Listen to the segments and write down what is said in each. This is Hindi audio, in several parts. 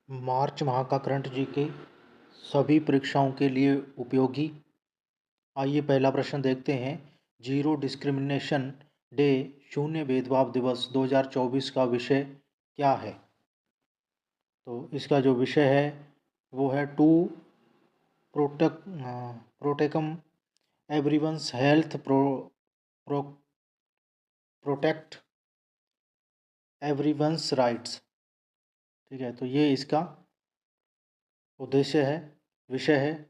मार्च माह का करंट जीके सभी परीक्षाओं के लिए उपयोगी। आइए पहला प्रश्न देखते हैं। जीरो डिस्क्रिमिनेशन डे शून्य भेदभाव दिवस 2024 का विषय क्या है? तो इसका जो विषय है वो है to protect protect them everyone's health pro protect everyone's rights. ठीक है, तो ये इसका उद्देश्य है, विषय है।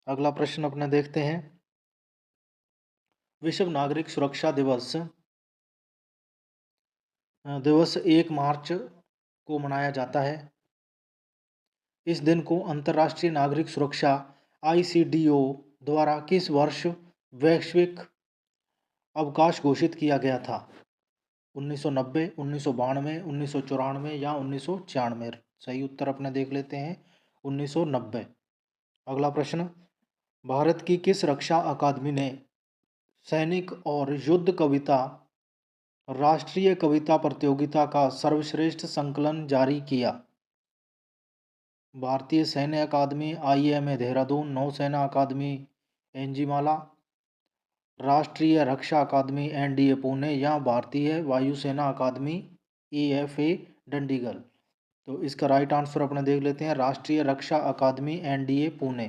अगला प्रश्न अपने देखते हैं। विश्व नागरिक सुरक्षा दिवस 1 मार्च को मनाया जाता है। इस दिन को अंतर्राष्ट्रीय नागरिक सुरक्षा ICDO द्वारा किस वर्ष वैश्विक अवकाश घोषित किया गया था? 1990, 1992, 1994 या 1996? सही उत्तर अपने देख लेते हैं 1990। अगला प्रश्न। भारत की किस रक्षा अकादमी ने सैनिक और युद्ध कविता राष्ट्रीय कविता प्रतियोगिता का सर्वश्रेष्ठ संकलन जारी किया? भारतीय सैन्य अकादमी IAMA देहरादून, नौसेना अकादमी एनजीमाला, राष्ट्रीय रक्षा अकादमी NDA पुणे या भारतीय वायुसेना अकादमी AFA डंडीगल? तो इसका राइट आंसर अपने देख लेते हैं राष्ट्रीय रक्षा अकादमी NDA पुणे।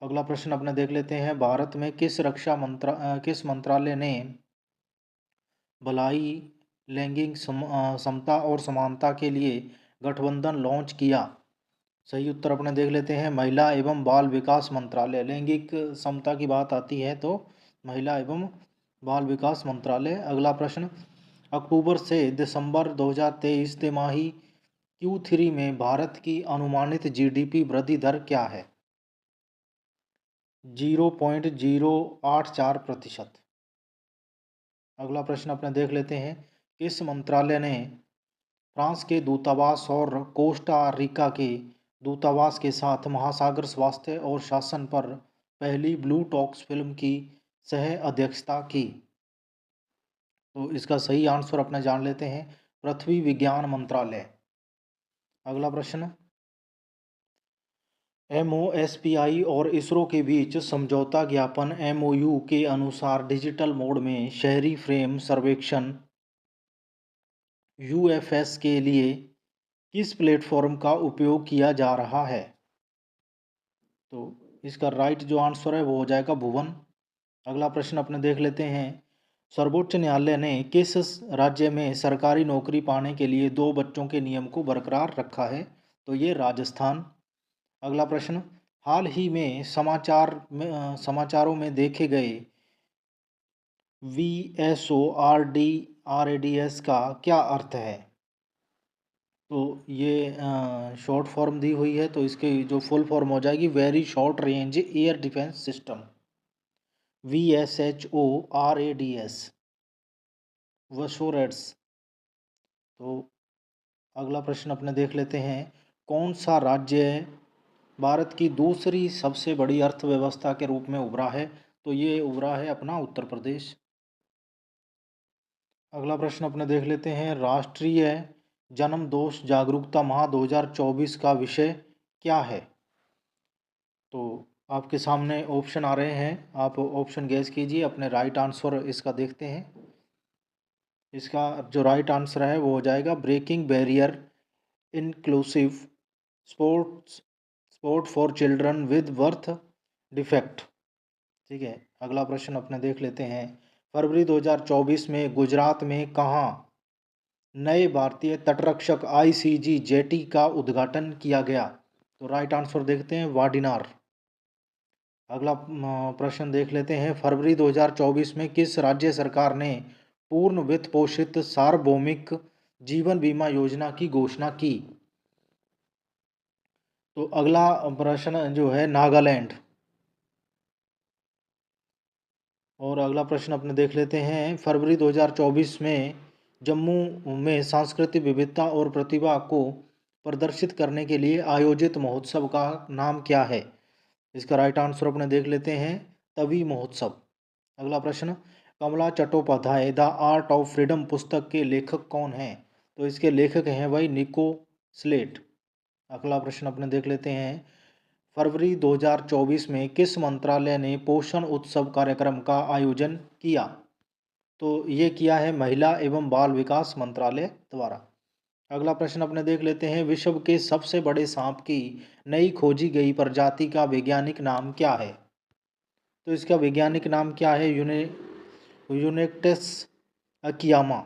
अगला प्रश्न अपने देख लेते हैं। भारत में किस मंत्रालय ने भलाई, लैंगिक समता और समानता के लिए गठबंधन लॉन्च किया? सही उत्तर अपने देख लेते हैं महिला एवं बाल विकास मंत्रालय। लैंगिक समता की बात आती है तो महिला एवं बाल विकास मंत्रालय। अगला प्रश्न। अक्टूबर से दिसंबर 2023 तिमाही Q3 में भारत की अनुमानित GDP वृद्धि दर क्या है? 0.084%। अगला प्रश्न अपने देख लेते हैं। किस मंत्रालय ने फ्रांस के दूतावास और कोस्टा रिका के दूतावास के साथ महासागर स्वास्थ्य और शासन पर पहली ब्लू टॉक्स फिल्म की सह अध्यक्षता की? तो इसका सही आंसर अपने जान लेते हैं पृथ्वी विज्ञान मंत्रालय। अगला प्रश्न। MOSPI और इसरो के बीच समझौता ज्ञापन MOU के अनुसार डिजिटल मोड में शहरी फ्रेम सर्वेक्षण UFS के लिए किस प्लेटफॉर्म का उपयोग किया जा रहा है? तो इसका राइट जो आंसर है वो हो जाएगा भुवन। अगला प्रश्न अपने देख लेते हैं। सर्वोच्च न्यायालय ने किस राज्य में सरकारी नौकरी पाने के लिए 2 बच्चों के नियम को बरकरार रखा है? तो ये राजस्थान। अगला प्रश्न। हाल ही में समाचारों में देखे गए VSO-RADS का क्या अर्थ है? तो ये शॉर्ट फॉर्म दी हुई है, तो इसकी जो फुल फॉर्म हो जाएगी very short range air defence system, VSHORADS, वसोरेड्स। तो अगला प्रश्न अपने देख लेते हैं। कौन सा राज्य भारत की दूसरी सबसे बड़ी अर्थव्यवस्था के रूप में उभरा है? तो ये उभरा है अपना उत्तर प्रदेश। अगला प्रश्न अपने देख लेते हैं। राष्ट्रीय जन्म दोष जागरूकता माह 2024 का विषय क्या है? तो आपके सामने ऑप्शन आ रहे हैं, आप ऑप्शन गैस कीजिए, अपने राइट आंसर इसका देखते हैं। इसका जो राइट आंसर है वो हो जाएगा breaking barrier inclusive sport for children with birth defect. ठीक है, अगला प्रश्न अपने देख लेते हैं। फरवरी 2024 में गुजरात में कहाँ नए भारतीय तटरक्षक ICG जेटी का उद्घाटन किया गया? तो राइट आंसर देखते हैं वाडिनार। अगला प्रश्न देख लेते हैं। फरवरी 2024 में किस राज्य सरकार ने पूर्ण वित्त पोषित सार्वभौमिक जीवन बीमा योजना की घोषणा की? तो अगला प्रश्न जो है नागालैंड। और अगला प्रश्न अपने देख लेते हैं। फरवरी 2024 में जम्मू में सांस्कृतिक विविधता और प्रतिभा को प्रदर्शित करने के लिए आयोजित महोत्सव का नाम क्या है? इसका राइट आंसर अपने देख लेते हैं तवी महोत्सव। अगला प्रश्न। Kamala Chattopadhyay the art of freedom पुस्तक के लेखक कौन हैं? तो इसके लेखक हैं भाई निको स्लेट। अगला प्रश्न अपने देख लेते हैं, फरवरी 2024 में किस मंत्रालय ने पोषण उत्सव कार्यक्रम का आयोजन किया? तो ये किया है महिला एवं बाल विकास मंत्रालय द्वारा। अगला प्रश्न अपने देख लेते हैं, विश्व के सबसे बड़े सांप की नई खोजी गई प्रजाति का वैज्ञानिक नाम क्या है? तो इसका वैज्ञानिक नाम क्या है? यूनेक्टेस अकियामा।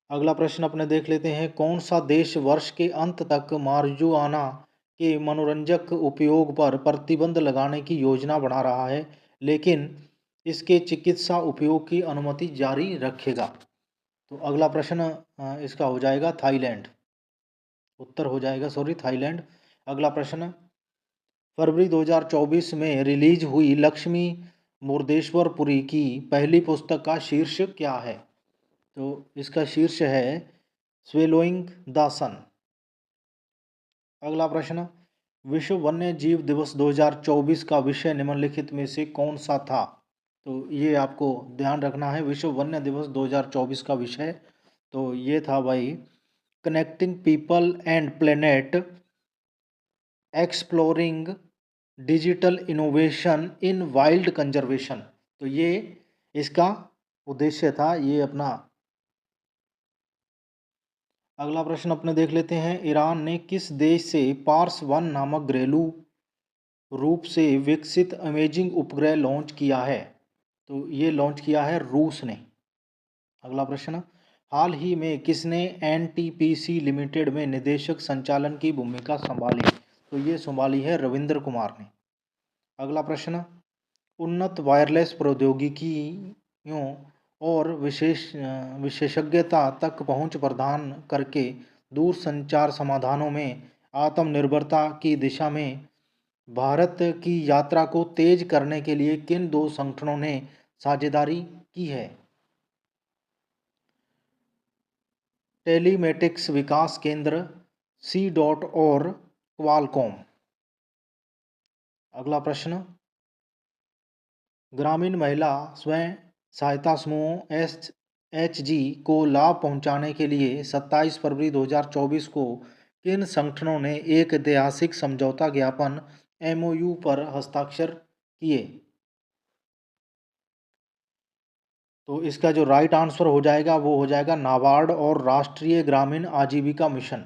अगला प्रश्न अपने देख लेते हैं, कौन सा देश वर्ष के अंत तक मार्जुआना के मनोरंजक उपयोग पर प्रतिबंध लगाने की योजना बना रहा है, लेकिन इसके चिकित्सा उपयोग की अनुमति जारी रखेगा? तो अगला प्रश्न इसका हो जाएगा थाईलैंड। उत्तर हो जाएगा थाईलैंड। अगला प्रश्न, फरवरी 2024 में रिलीज हुई लक्ष्मी मुर्देश्वरपुरी की पहली पुस्तक का शीर्ष क्या है? तो इसका शीर्ष है स्वेलोइंग द सन। अगला प्रश्न, विश्व वन्य जीव दिवस 2024 का विषय निम्नलिखित में से कौन सा था? तो ये आपको ध्यान रखना है, विश्व वन्य दिवस 2024 का विषय तो ये था भाई, connecting people and planet, exploring digital innovation in wild conservation. तो ये इसका उद्देश्य था, ये अपना। अगला प्रश्न अपने देख लेते हैं, ईरान ने किस देश से पार्स 1 नामक घरेलू रूप से विकसित इमेजिंग उपग्रह लॉन्च किया है? तो ये लॉन्च किया है रूस ने। अगला प्रश्न, हाल ही में किसने एनटीपीसी लिमिटेड में निदेशक संचालन की भूमिका संभाली? तो ये संभाली है रविंद्र कुमार ने। अगला प्रश्न, उन्नत वायरलेस प्रौद्योगिकियों और विशेषज्ञता तक पहुंच प्रदान करके दूरसंचार समाधानों में आत्मनिर्भरता की दिशा में भारत की यात्रा को तेज करने के लिए किन दो संगठनों ने साझेदारी की है? टेलीमेटिक्स विकास केंद्र सी डॉट और क्वालकॉम। अगला प्रश्न, ग्रामीण महिला स्वयं सहायता समूह एच को लाभ पहुंचाने के लिए 27 फरवरी 2024 को किन संगठनों ने एक ऐतिहासिक समझौता ज्ञापन एमओयू पर हस्ताक्षर किए? तो इसका जो राइट आंसर हो जाएगा वो हो जाएगा नाबार्ड और राष्ट्रीय ग्रामीण आजीविका मिशन।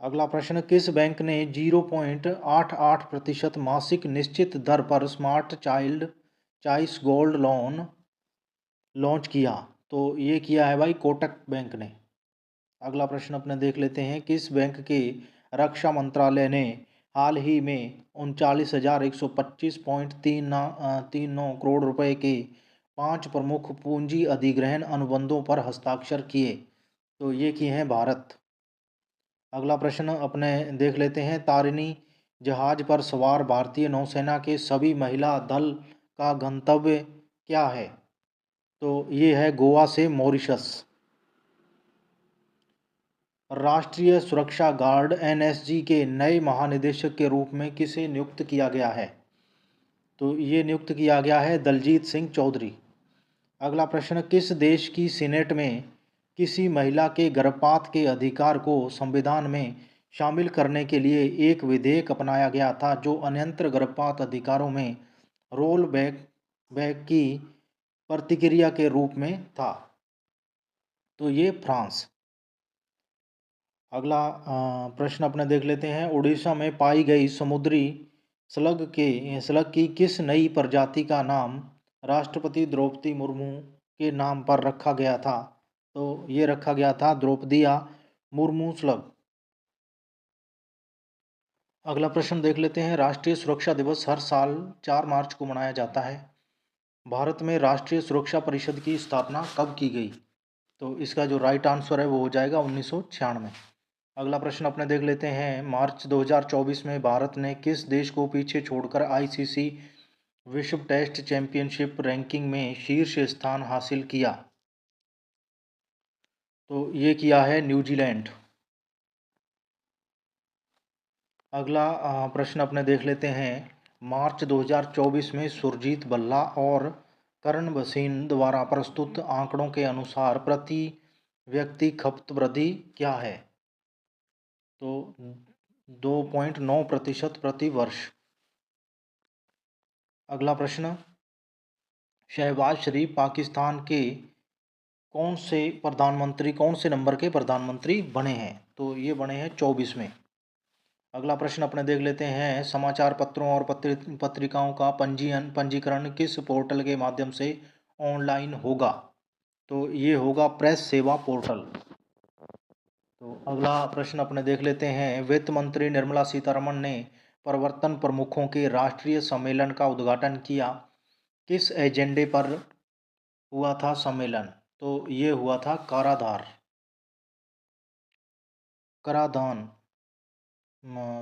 अगला प्रश्न, किस बैंक ने 0.88% मासिक निश्चित दर पर smart child choice gold loan launch किया? तो ये किया है भाई कोटक बैंक ने। अगला प्रश्न अपने देख लेते हैं, किस बैंक के रक्षा मंत्रालय ने हाल ही में 39,125.39 करोड़ रुपए के 5 प्रमुख पूंजी अधिग्रहण अनुबंधों पर हस्ताक्षर किए? तो ये किए हैं भारत। अगला प्रश्न अपने देख लेते हैं, तारिणी जहाज पर सवार भारतीय नौसेना के सभी महिला दल का गंतव्य क्या है? तो ये है गोवा से मॉरिशस। राष्ट्रीय सुरक्षा गार्ड एनएसजी के नए महानिदेशक के रूप में किसे नियुक्त किया गया है? तो ये नियुक्त किया गया है दलजीत सिंह चौधरी। अगला प्रश्न, किस देश की सीनेट में किसी महिला के गर्भपात के अधिकार को संविधान में शामिल करने के लिए एक विधेयक अपनाया गया था जो अन्यंत्र गर्भपात अधिकारों में रोल बैक की प्रतिक्रिया के रूप में था? तो ये फ्रांस। अगला प्रश्न अपने देख लेते हैं, उड़ीसा में पाई गई समुद्री स्लग की किस नई प्रजाति का नाम राष्ट्रपति द्रौपदी मुर्मू के नाम पर रखा गया था? तो ये रखा गया था द्रौपदिया मुर्मू स्लग। अगला प्रश्न देख लेते हैं, राष्ट्रीय सुरक्षा दिवस हर साल 4 मार्च को मनाया जाता है। भारत में राष्ट्रीय सुरक्षा परिषद की स्थापना कब की गई? तो इसका जो राइट आंसर है वो हो जाएगा 1996। अगला प्रश्न अपने देख लेते हैं, मार्च 2024 में भारत ने किस देश को पीछे छोड़कर आईसीसी विश्व टेस्ट चैंपियनशिप रैंकिंग में शीर्ष स्थान हासिल किया? तो ये किया है न्यूजीलैंड। अगला प्रश्न अपने देख लेते हैं, मार्च 2024 में सुरजीत भल्ला और करण भसीन द्वारा प्रस्तुत आंकड़ों के अनुसार प्रति व्यक्ति खपत वृद्धि क्या है? तो 2.9% प्रति वर्ष। अगला प्रश्न, शहबाज शरीफ पाकिस्तान के कौन से नंबर के प्रधानमंत्री बने हैं? तो ये बने हैं 24वें। अगला प्रश्न अपने देख लेते हैं, समाचार पत्रों और पत्रिकाओं का पंजीकरण किस पोर्टल के माध्यम से ऑनलाइन होगा? तो ये होगा प्रेस सेवा पोर्टल। तो अगला प्रश्न अपने देख लेते हैं, वित्त मंत्री निर्मला सीतारमण ने प्रवर्तन प्रमुखों के राष्ट्रीय सम्मेलन का उद्घाटन किया। किस एजेंडे पर हुआ था सम्मेलन? तो ये हुआ था कराधान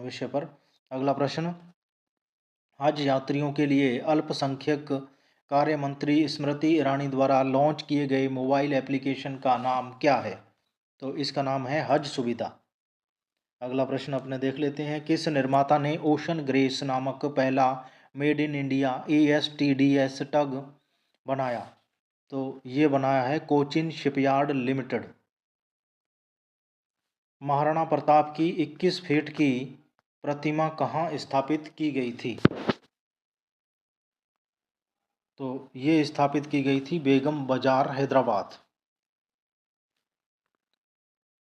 विषय पर। अगला प्रश्न, हज यात्रियों के लिए अल्पसंख्यक कार्य मंत्री स्मृति ईरानी द्वारा लॉन्च किए गए मोबाइल एप्लीकेशन का नाम क्या है? तो इसका नाम है हज सुविधा। अगला प्रश्न अपने देख लेते हैं, किस निर्माता ने ओशन ग्रेस नामक पहला मेड इन इंडिया ASTDS टग बनाया? तो ये बनाया है कोचिन शिपयार्ड लिमिटेड। महाराणा प्रताप की 21 फीट की प्रतिमा कहाँ स्थापित की गई थी? तो ये स्थापित की गई थी बेगम बाजार, हैदराबाद।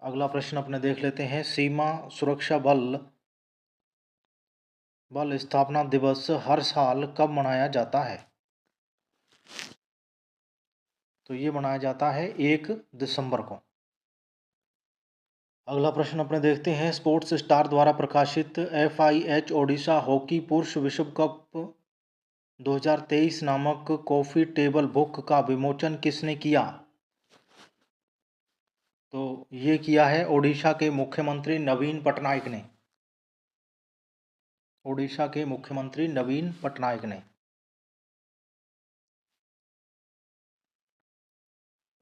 अगला प्रश्न अपने देख लेते हैं, सीमा सुरक्षा बल स्थापना दिवस हर साल कब मनाया जाता है? तो ये मनाया जाता है 1 दिसंबर को। अगला प्रश्न अपने देखते हैं, स्पोर्ट्स स्टार द्वारा प्रकाशित FIH ओडिशा हॉकी पुरुष विश्व कप 2023 नामक कॉफी टेबल बुक का विमोचन किसने किया? तो ये किया है ओडिशा के मुख्यमंत्री नवीन पटनायक ने। ओडिशा के मुख्यमंत्री नवीन पटनायक ने।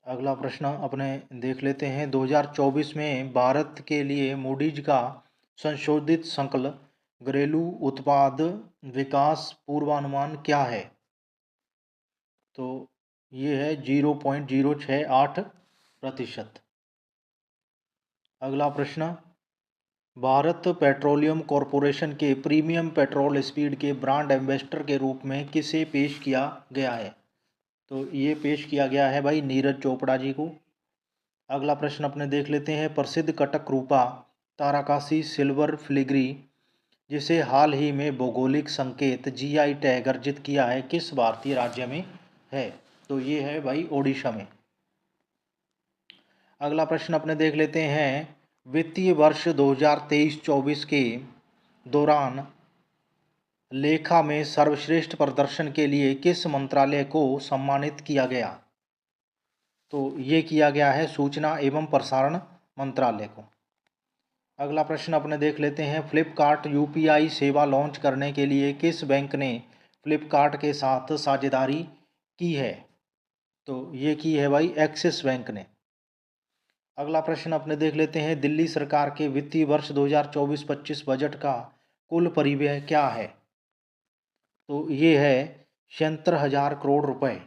अगला प्रश्न अपने देख लेते हैं, 2024 में भारत के लिए मूडीज का संशोधित संकल्प घरेलू उत्पाद विकास पूर्वानुमान क्या है? तो ये है 0.068%। अगला प्रश्न, भारत पेट्रोलियम कॉरपोरेशन के प्रीमियम पेट्रोल स्पीड के ब्रांड एम्बेसडर के रूप में किसे पेश किया गया है? तो ये पेश किया गया है भाई नीरज चोपड़ा जी को। अगला प्रश्न अपने देख लेते हैं, प्रसिद्ध कटक रूपा ताराकाशी सिल्वर फिलिग्री जिसे हाल ही में भौगोलिक संकेत GI टैग अर्जित किया है, किस भारतीय राज्य में है? तो ये है भाई ओडिशा में। अगला प्रश्न अपने देख लेते हैं, वित्तीय वर्ष 2023-24 के दौरान लेखा में सर्वश्रेष्ठ प्रदर्शन के लिए किस मंत्रालय को सम्मानित किया गया? तो ये किया गया है सूचना एवं प्रसारण मंत्रालय को। अगला प्रश्न अपने देख लेते हैं, फ्लिपकार्ट UPI सेवा लॉन्च करने के लिए किस बैंक ने फ्लिपकार्ट के साथ साझेदारी की है? तो ये की है भाई एक्सिस बैंक ने। अगला प्रश्न अपने देख लेते हैं, दिल्ली सरकार के वित्तीय वर्ष 2024-25 बजट का कुल परिव्यय क्या है? तो ये है 76,000 करोड़ रुपए।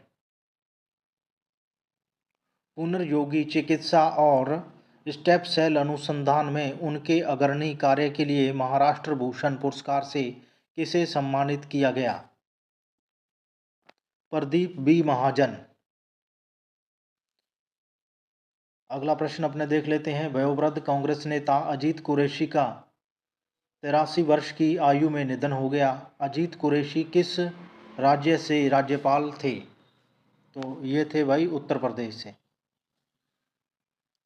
पुनर्योगी चिकित्सा और स्टेप सेल अनुसंधान में उनके अग्रणी कार्य के लिए महाराष्ट्र भूषण पुरस्कार से किसे सम्मानित किया गया? प्रदीप B महाजन। अगला प्रश्न अपने देख लेते हैं, वयोवृद्ध कांग्रेस नेता अजीत कुरैशी का 83 वर्ष की आयु में निधन हो गया। अजीत कुरैशी किस राज्य से राज्यपाल थे? तो ये थे भाई उत्तर प्रदेश से।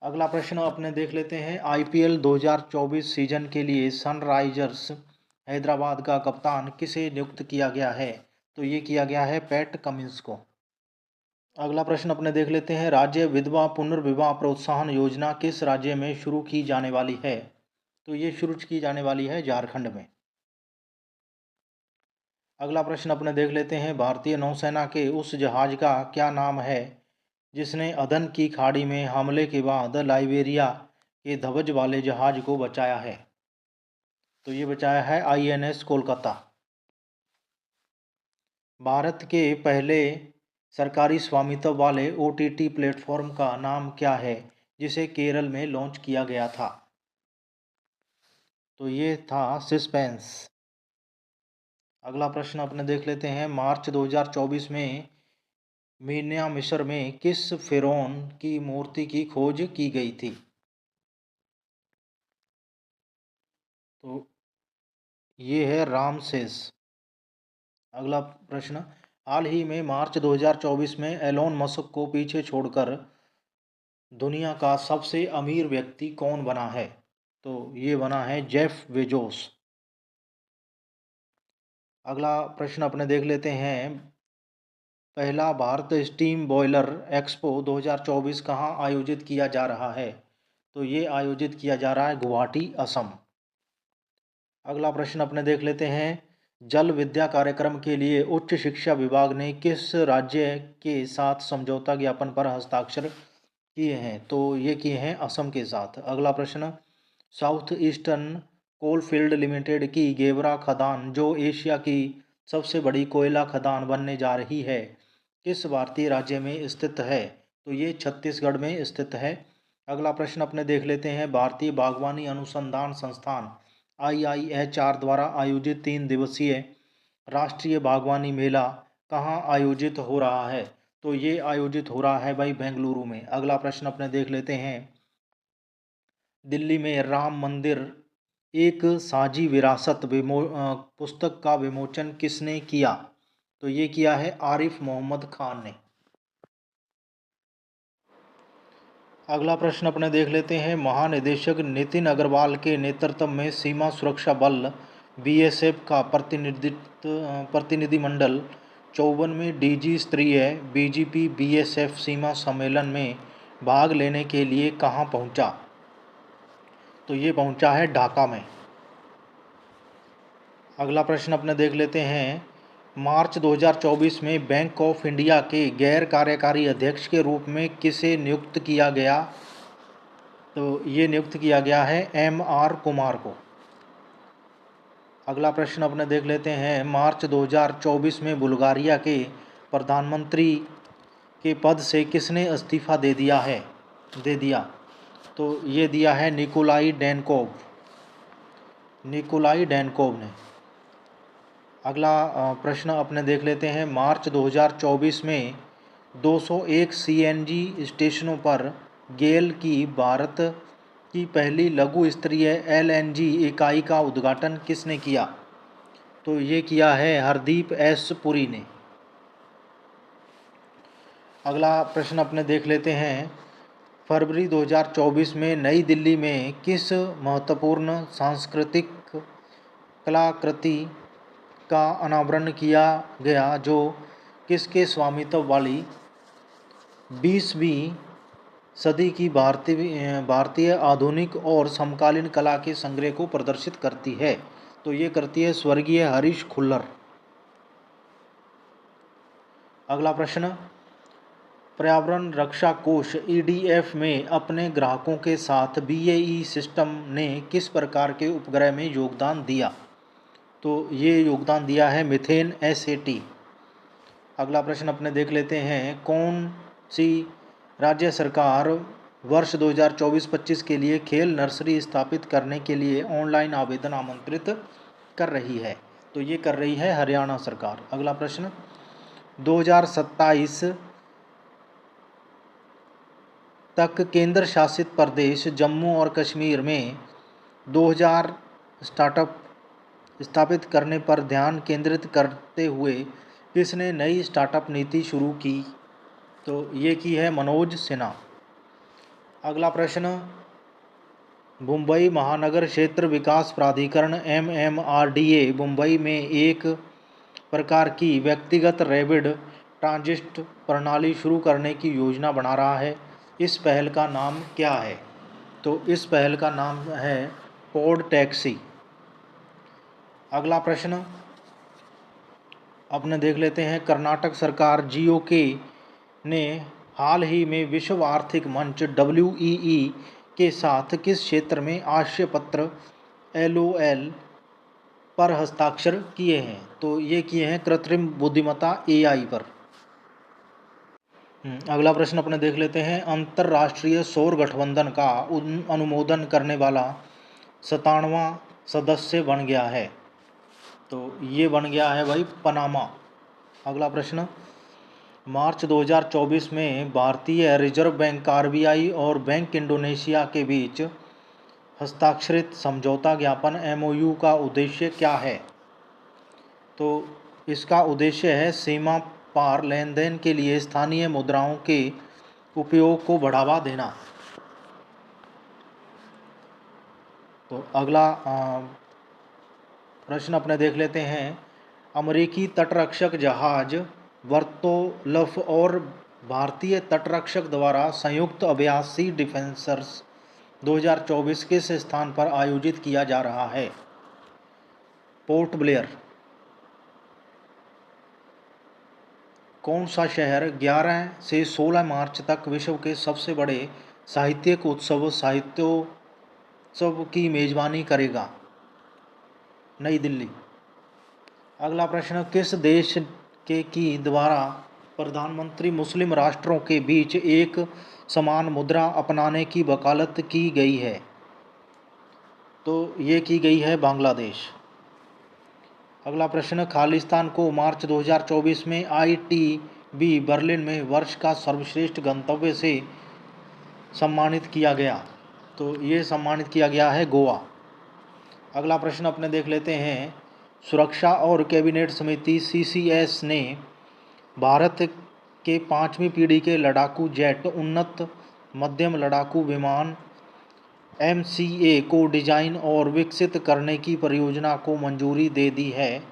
अगला प्रश्न अपने देख लेते हैं, IPL 2024 सीजन के लिए सनराइजर्स हैदराबाद का कप्तान किसे नियुक्त किया गया है? तो ये किया गया है पैट कमिंस को। अगला प्रश्न अपने देख लेते हैं, राज्य विधवा पुनर्विवाह प्रोत्साहन योजना किस राज्य में शुरू की जाने वाली है? तो ये शुरू की जाने वाली है झारखंड में। अगला प्रश्न अपने देख लेते हैं, भारतीय नौसेना के उस जहाज का क्या नाम है जिसने अदन की खाड़ी में हमले के बाद लाइबेरिया के ध्वज वाले जहाज को बचाया है? तो ये बचाया है INS कोलकाता। भारत के पहले सरकारी स्वामित्व वाले OTT प्लेटफॉर्म का नाम क्या है जिसे केरल में लॉन्च किया गया था। तो ये था सस्पेंस। अगला प्रश्न अपने देख लेते हैं। मार्च 2024 में मीना मिस्र में किस फिरौन की मूर्ति की खोज की गई थी? तो ये है रामसेस। अगला प्रश्न, हाल ही में मार्च 2024 में एलोन मस्क को पीछे छोड़कर दुनिया का सबसे अमीर व्यक्ति कौन बना है? तो ये बना है जेफ बेजोस। अगला प्रश्न अपने देख लेते हैं। पहला भारत स्टीम बॉयलर एक्सपो 2024 कहाँ आयोजित किया जा रहा है? तो ये आयोजित किया जा रहा है गुवाहाटी, असम। अगला प्रश्न अपने देख लेते हैं। जल विद्या कार्यक्रम के लिए उच्च शिक्षा विभाग ने किस राज्य के साथ समझौता ज्ञापन पर हस्ताक्षर किए हैं? तो ये किए हैं असम के साथ। अगला प्रश्न, साउथ ईस्टर्न कोलफील्ड लिमिटेड की गेवरा खदान जो एशिया की सबसे बड़ी कोयला खदान बनने जा रही है, किस भारतीय राज्य में स्थित है? तो ये छत्तीसगढ़ में स्थित है। अगला प्रश्न अपने देख लेते हैं। भारतीय बागवानी अनुसंधान संस्थान IIHR द्वारा आयोजित 3 दिवसीय राष्ट्रीय बागवानी मेला कहाँ आयोजित हो रहा है? तो ये आयोजित हो रहा है भाई बेंगलुरु में। अगला प्रश्न अपने देख लेते हैं। दिल्ली में राम मंदिर एक साझी विरासत पुस्तक का विमोचन किसने किया? तो ये किया है आरिफ मोहम्मद खान ने। अगला प्रश्न अपने देख लेते हैं। महानिदेशक नितिन अग्रवाल के नेतृत्व में सीमा सुरक्षा बल BSF का प्रतिनिधिमंडल 54वें DG स्तरीय BGP BSF सीमा सम्मेलन में भाग लेने के लिए कहाँ पहुँचा? तो ये पहुँचा है ढाका में। अगला प्रश्न अपने देख लेते हैं। मार्च 2024 में बैंक ऑफ इंडिया के गैर कार्यकारी अध्यक्ष के रूप में किसे नियुक्त किया गया? तो ये नियुक्त किया गया है MR कुमार को। अगला प्रश्न अपने देख लेते हैं। मार्च 2024 में बुल्गारिया के प्रधानमंत्री के पद से किसने इस्तीफा दे दिया? तो ये दिया है निकोलाई डेनकोव ने। अगला प्रश्न अपने देख लेते हैं। मार्च 2024 में 201 CNG स्टेशनों पर गेल की भारत की पहली लघु स्तरीय LNG इकाई का उद्घाटन किसने किया? तो ये किया है हरदीप S पुरी ने। अगला प्रश्न अपने देख लेते हैं। फरवरी 2024 में नई दिल्ली में किस महत्वपूर्ण सांस्कृतिक कलाकृति का अनावरण किया गया जो किसके स्वामित्व वाली 20वीं सदी की भारतीय आधुनिक और समकालीन कला के संग्रह को प्रदर्शित करती है? तो ये करती है स्वर्गीय हरीश खुल्लर। अगला प्रश्न, पर्यावरण रक्षा कोष EDF में अपने ग्राहकों के साथ BAE सिस्टम ने किस प्रकार के उपग्रह में योगदान दिया? तो ये योगदान दिया है मीथेन SAT। अगला प्रश्न अपने देख लेते हैं। कौन सी राज्य सरकार वर्ष 2024-25 के लिए खेल नर्सरी स्थापित करने के लिए ऑनलाइन आवेदन आमंत्रित कर रही है? तो ये कर रही है हरियाणा सरकार। अगला प्रश्न, 2027 तक केंद्र शासित प्रदेश जम्मू और कश्मीर में 2000 स्टार्टअप स्थापित करने पर ध्यान केंद्रित करते हुए किसने नई स्टार्टअप नीति शुरू की? तो ये की है मनोज सिन्हा। अगला प्रश्न, मुंबई महानगर क्षेत्र विकास प्राधिकरण MMRDA मुंबई में एक प्रकार की व्यक्तिगत रैपिड ट्रांजिट प्रणाली शुरू करने की योजना बना रहा है। इस पहल का नाम क्या है? तो इस पहल का नाम है पॉड टैक्सी। अगला प्रश्न अपने देख लेते हैं। कर्नाटक सरकार GOK ने हाल ही में विश्व आर्थिक मंच WEE के साथ किस क्षेत्र में आशय पत्र LOL पर हस्ताक्षर किए हैं? तो ये किए हैं कृत्रिम बुद्धिमत्ता AI पर। अगला प्रश्न अपने देख लेते हैं। अंतर्राष्ट्रीय सौर गठबंधन का अनुमोदन करने वाला 97वां सदस्य बन गया है। तो ये बन गया है भाई पनामा। अगला प्रश्न, मार्च 2024 में भारतीय रिजर्व बैंक आरबीआई और बैंक इंडोनेशिया के बीच हस्ताक्षरित समझौता ज्ञापन एमओयू का उद्देश्य क्या है? तो इसका उद्देश्य है सीमा पार लेन देन के लिए स्थानीय मुद्राओं के उपयोग को बढ़ावा देना। तो अगला प्रश्न अपने देख लेते हैं। अमेरिकी तटरक्षक जहाज वर्तोल्फ और भारतीय तटरक्षक द्वारा संयुक्त अभ्यास सी डिफेंसर्स 2024 किस स्थान पर आयोजित किया जा रहा है? Port Blair. कौन सा शहर 11 से 16 मार्च तक विश्व के सबसे बड़े साहित्यिक उत्सव साहित्योत्सव की मेजबानी करेगा? नई दिल्ली। अगला प्रश्न, किस देश के की द्वारा प्रधानमंत्री मुस्लिम राष्ट्रों के बीच एक समान मुद्रा अपनाने की वकालत की गई है? तो ये की गई है बांग्लादेश। अगला प्रश्न, खालिस्तान को मार्च 2024 में ITB बर्लिन में वर्ष का सर्वश्रेष्ठ गंतव्य से सम्मानित किया गया। तो ये सम्मानित किया गया है गोवा। अगला प्रश्न अपने देख लेते हैं। सुरक्षा और कैबिनेट समिति CCS ने भारत के 5वीं पीढ़ी के लड़ाकू जेट उन्नत मध्यम लड़ाकू विमान MCA को डिजाइन और विकसित करने की परियोजना को मंजूरी दे दी है।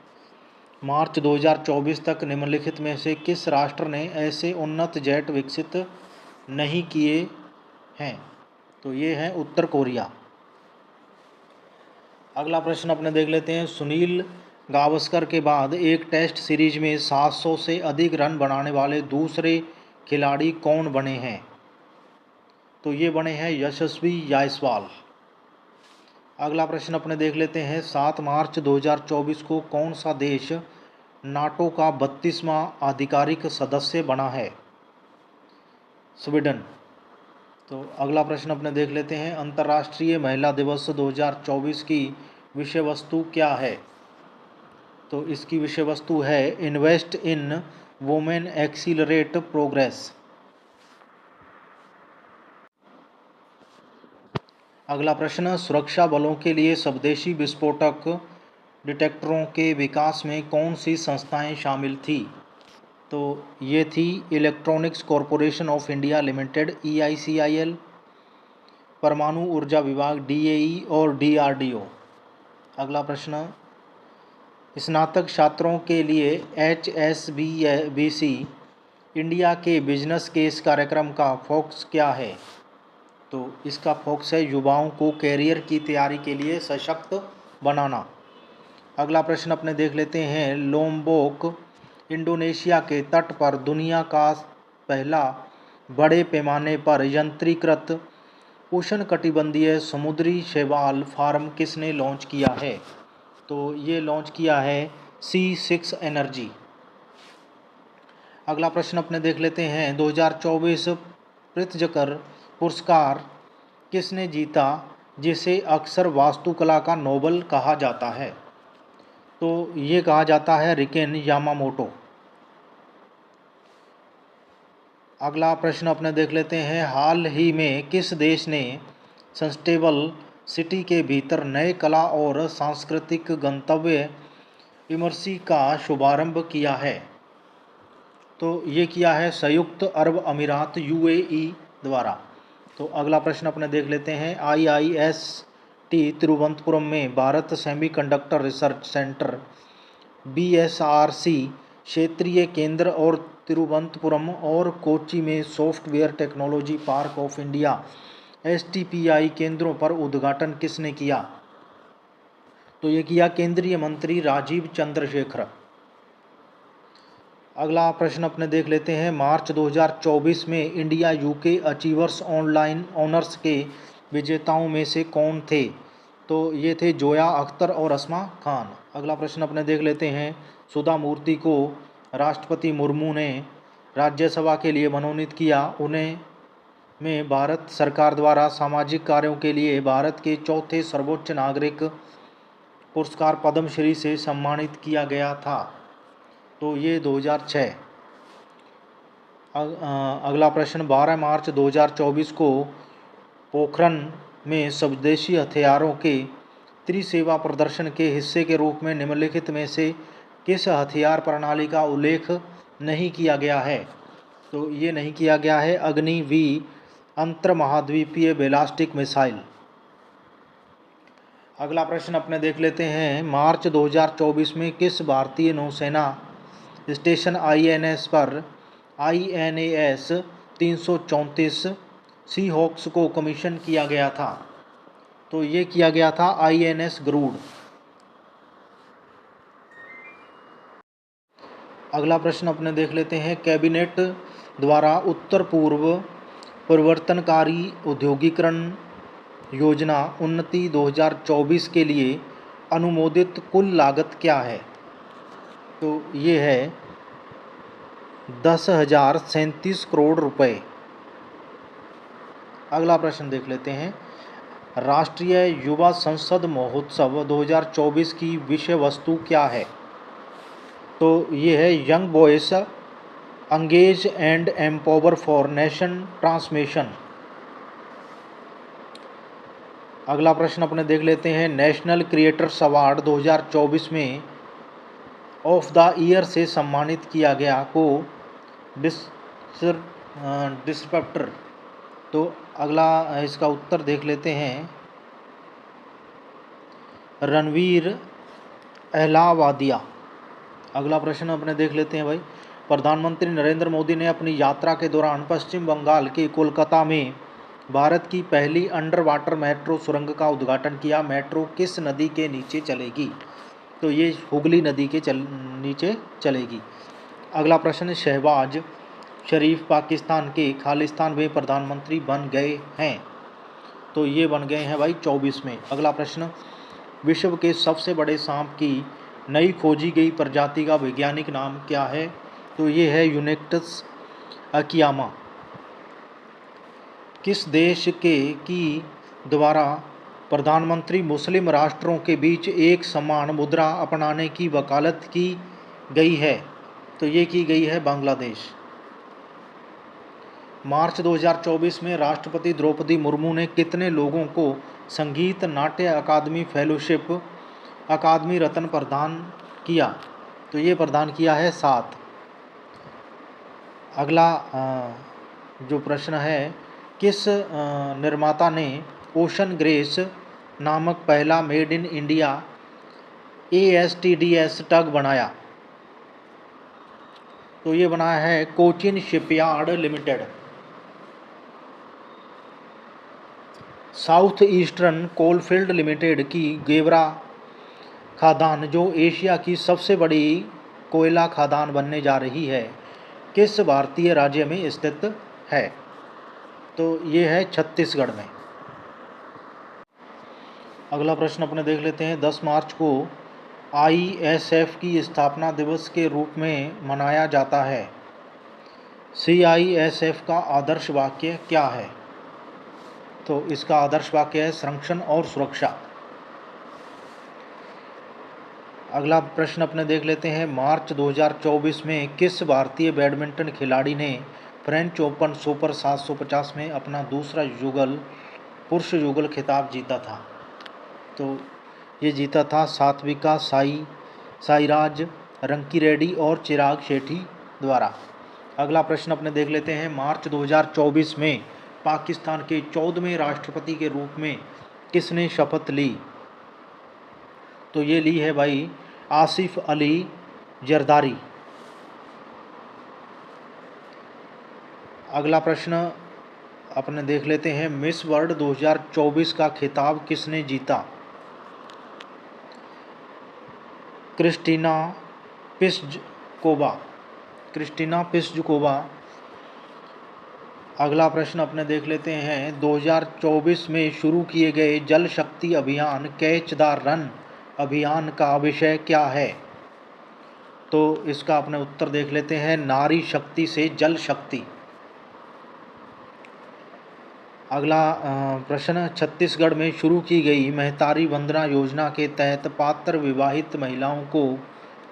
मार्च 2024 तक निम्नलिखित में से किस राष्ट्र ने ऐसे उन्नत जेट विकसित नहीं किए हैं? तो ये है उत्तर कोरिया। अगला प्रश्न अपने देख लेते हैं। सुनील गावस्कर के बाद एक टेस्ट सीरीज में 700 से अधिक रन बनाने वाले दूसरे खिलाड़ी कौन बने हैं? तो ये बने हैं यशस्वी जायसवाल। अगला प्रश्न अपने देख लेते हैं। 7 मार्च 2024 को कौन सा देश नाटो का 32वां आधिकारिक सदस्य बना है? स्वीडन। तो अगला प्रश्न अपने देख लेते हैं। अंतर्राष्ट्रीय महिला दिवस 2024 की विषय वस्तु क्या है? तो इसकी विषय वस्तु है invest in women accelerate progress. अगला प्रश्न, सुरक्षा बलों के लिए स्वदेशी विस्फोटक डिटेक्टरों के विकास में कौन सी संस्थाएं शामिल थी? तो ये थी electronics corporation of India limited EICIL, परमाणु ऊर्जा विभाग DAE और DRDO। अगला प्रश्न, स्नातक छात्रों के लिए HSBC इंडिया के बिजनेस केस कार्यक्रम का फोकस क्या है? तो इसका फोकस है युवाओं को कैरियर की तैयारी के लिए सशक्त बनाना। अगला प्रश्न अपने देख लेते हैं। लोम्बोक इंडोनेशिया के तट पर दुनिया का पहला बड़े पैमाने पर यंत्रीकृत उष्णकटिबंधीय समुद्री शैवाल फार्म किसने लॉन्च किया है? तो ये लॉन्च किया है C6 एनर्जी। अगला प्रश्न अपने देख लेते हैं। 2024 प्रित्जकर पुरस्कार किसने जीता जिसे अक्सर वास्तुकला का नोबेल कहा जाता है? तो ये कहा जाता है रिकेन यामामोटो। अगला प्रश्न अपने देख लेते हैं। हाल ही में किस देश ने सस्टेनेबल सिटी के भीतर नए कला और सांस्कृतिक गंतव्य इमर्सी का शुभारंभ किया है? तो ये किया है संयुक्त अरब अमीरात UAE द्वारा। तो अगला प्रश्न अपने देख लेते हैं। IIST तिरुवनंतपुरम में Bharat semiconductor research centre BSRC क्षेत्रीय केंद्र और तिरुवनंतपुरम और कोच्चि में software technology park of India STPI केंद्रों पर उद्घाटन किसने किया? तो ये किया केंद्रीय मंत्री राजीव चंद्रशेखर। अगला प्रश्न अपने देख लेते हैं। मार्च 2024 में India UK achievers online honours के विजेताओं में से कौन थे? तो ये थे जोया अख्तर और अस्मा खान। अगला प्रश्न अपने देख लेते हैं। सुधा मूर्ति को राष्ट्रपति मुर्मू ने राज्यसभा के लिए मनोनीत किया। उन्हें में भारत सरकार द्वारा सामाजिक कार्यों के लिए भारत के चौथे सर्वोच्च नागरिक पुरस्कार पद्मश्री से सम्मानित किया गया था। तो ये 2006। अगला प्रश्न, 12 मार्च 2024 को पोखरण में स्वदेशी हथियारों के त्रिसेवा प्रदर्शन के हिस्से के रूप में निम्नलिखित में से किस हथियार प्रणाली का उल्लेख नहीं किया गया है? तो ये नहीं किया गया है अग्नि वी अंतर्महाद्वीपीय बैलिस्टिक मिसाइल। अगला प्रश्न अपने देख लेते हैं, मार्च 2024 में किस भारतीय नौसेना स्टेशन INS पर INAS 334 सी हॉक्स को कमीशन किया गया था? तो ये किया गया था INS गरुड़। अगला प्रश्न अपने देख लेते हैं, कैबिनेट द्वारा उत्तर पूर्व परिवर्तनकारी औद्योगिकरण योजना उन्नति 2024 के लिए अनुमोदित कुल लागत क्या है? तो ये है 10,037 करोड़ रुपए। अगला प्रश्न देख लेते हैं, राष्ट्रीय युवा संसद महोत्सव 2024 की विषय वस्तु क्या है? तो ये है young boys engage and empower for nation transmission. अगला प्रश्न अपने देख लेते हैं, नेशनल क्रिएटर्स अवार्ड 2024 में ऑफ द ईयर से सम्मानित किया गया को डिस्क्रिप्टर। तो अगला इसका उत्तर देख लेते हैं, रणवीर अहलावादिया। अगला प्रश्न अपने देख लेते हैं भाई, प्रधानमंत्री नरेंद्र मोदी ने अपनी यात्रा के दौरान पश्चिम बंगाल के कोलकाता में भारत की पहली अंडर वाटर मेट्रो सुरंग का उद्घाटन किया। मेट्रो किस नदी के नीचे चलेगी? तो ये हुगली नदी के नीचे चलेगी। अगला प्रश्न, शहबाज शरीफ पाकिस्तान के खालिस्तान में प्रधानमंत्री बन गए हैं? तो ये बन गए हैं भाई 24 में। अगला प्रश्न, विश्व के सबसे बड़े सांप की नई खोजी गई प्रजाति का वैज्ञानिक नाम क्या है? तो ये है यूनिक्टस अकियामा। किस देश की द्वारा प्रधानमंत्री मुस्लिम राष्ट्रों के बीच एक समान मुद्रा अपनाने की वकालत की गई है? तो ये की गई है बांग्लादेश। मार्च 2024 में राष्ट्रपति द्रौपदी मुर्मू ने कितने लोगों को संगीत नाट्य अकादमी फेलोशिप अकादमी रत्न प्रदान किया? तो ये प्रदान किया है 7। अगला जो प्रश्न है, किस निर्माता ने ओशन ग्रेस नामक पहला मेड इन इंडिया ASTDS टग बनाया? तो ये बनाया है Cochin shipyard limited. South eastern coalfield limited की गेवरा खादान, जो एशिया की सबसे बड़ी कोयला खादान बनने जा रही है, किस भारतीय राज्य में स्थित है? तो ये है छत्तीसगढ़ में। अगला प्रश्न अपने देख लेते हैं, 10 मार्च को ISF की स्थापना दिवस के रूप में मनाया जाता है। CISF का आदर्श वाक्य क्या है? तो इसका आदर्श वाक्य है संरक्षण और सुरक्षा। अगला प्रश्न अपने देख लेते हैं, मार्च 2024 में किस भारतीय बैडमिंटन खिलाड़ी ने फ्रेंच ओपन सुपर 750 में अपना दूसरा पुरुष युगल खिताब जीता था? तो ये जीता था सात्विका साईराज रंकीरेड्डी और चिराग शेट्टी द्वारा। अगला प्रश्न अपने देख लेते हैं, मार्च 2024 में पाकिस्तान के 14वें राष्ट्रपति के रूप में किसने शपथ ली? तो ये ली है भाई आसिफ अली जरदारी। अगला प्रश्न अपने देख लेते हैं, मिस वर्ल्ड 2024 का खिताब किसने जीता? क्रिस्टीना पिस्जकोवा। अगला प्रश्न अपने देख लेते हैं, 2024 में शुरू किए गए जल शक्ति अभियान कैच द रन अभियान का विषय क्या है? तो इसका अपने उत्तर देख लेते हैं, नारी शक्ति से जल शक्ति। अगला प्रश्न, छत्तीसगढ़ में शुरू की गई महतारी वंदना योजना के तहत पात्र विवाहित महिलाओं को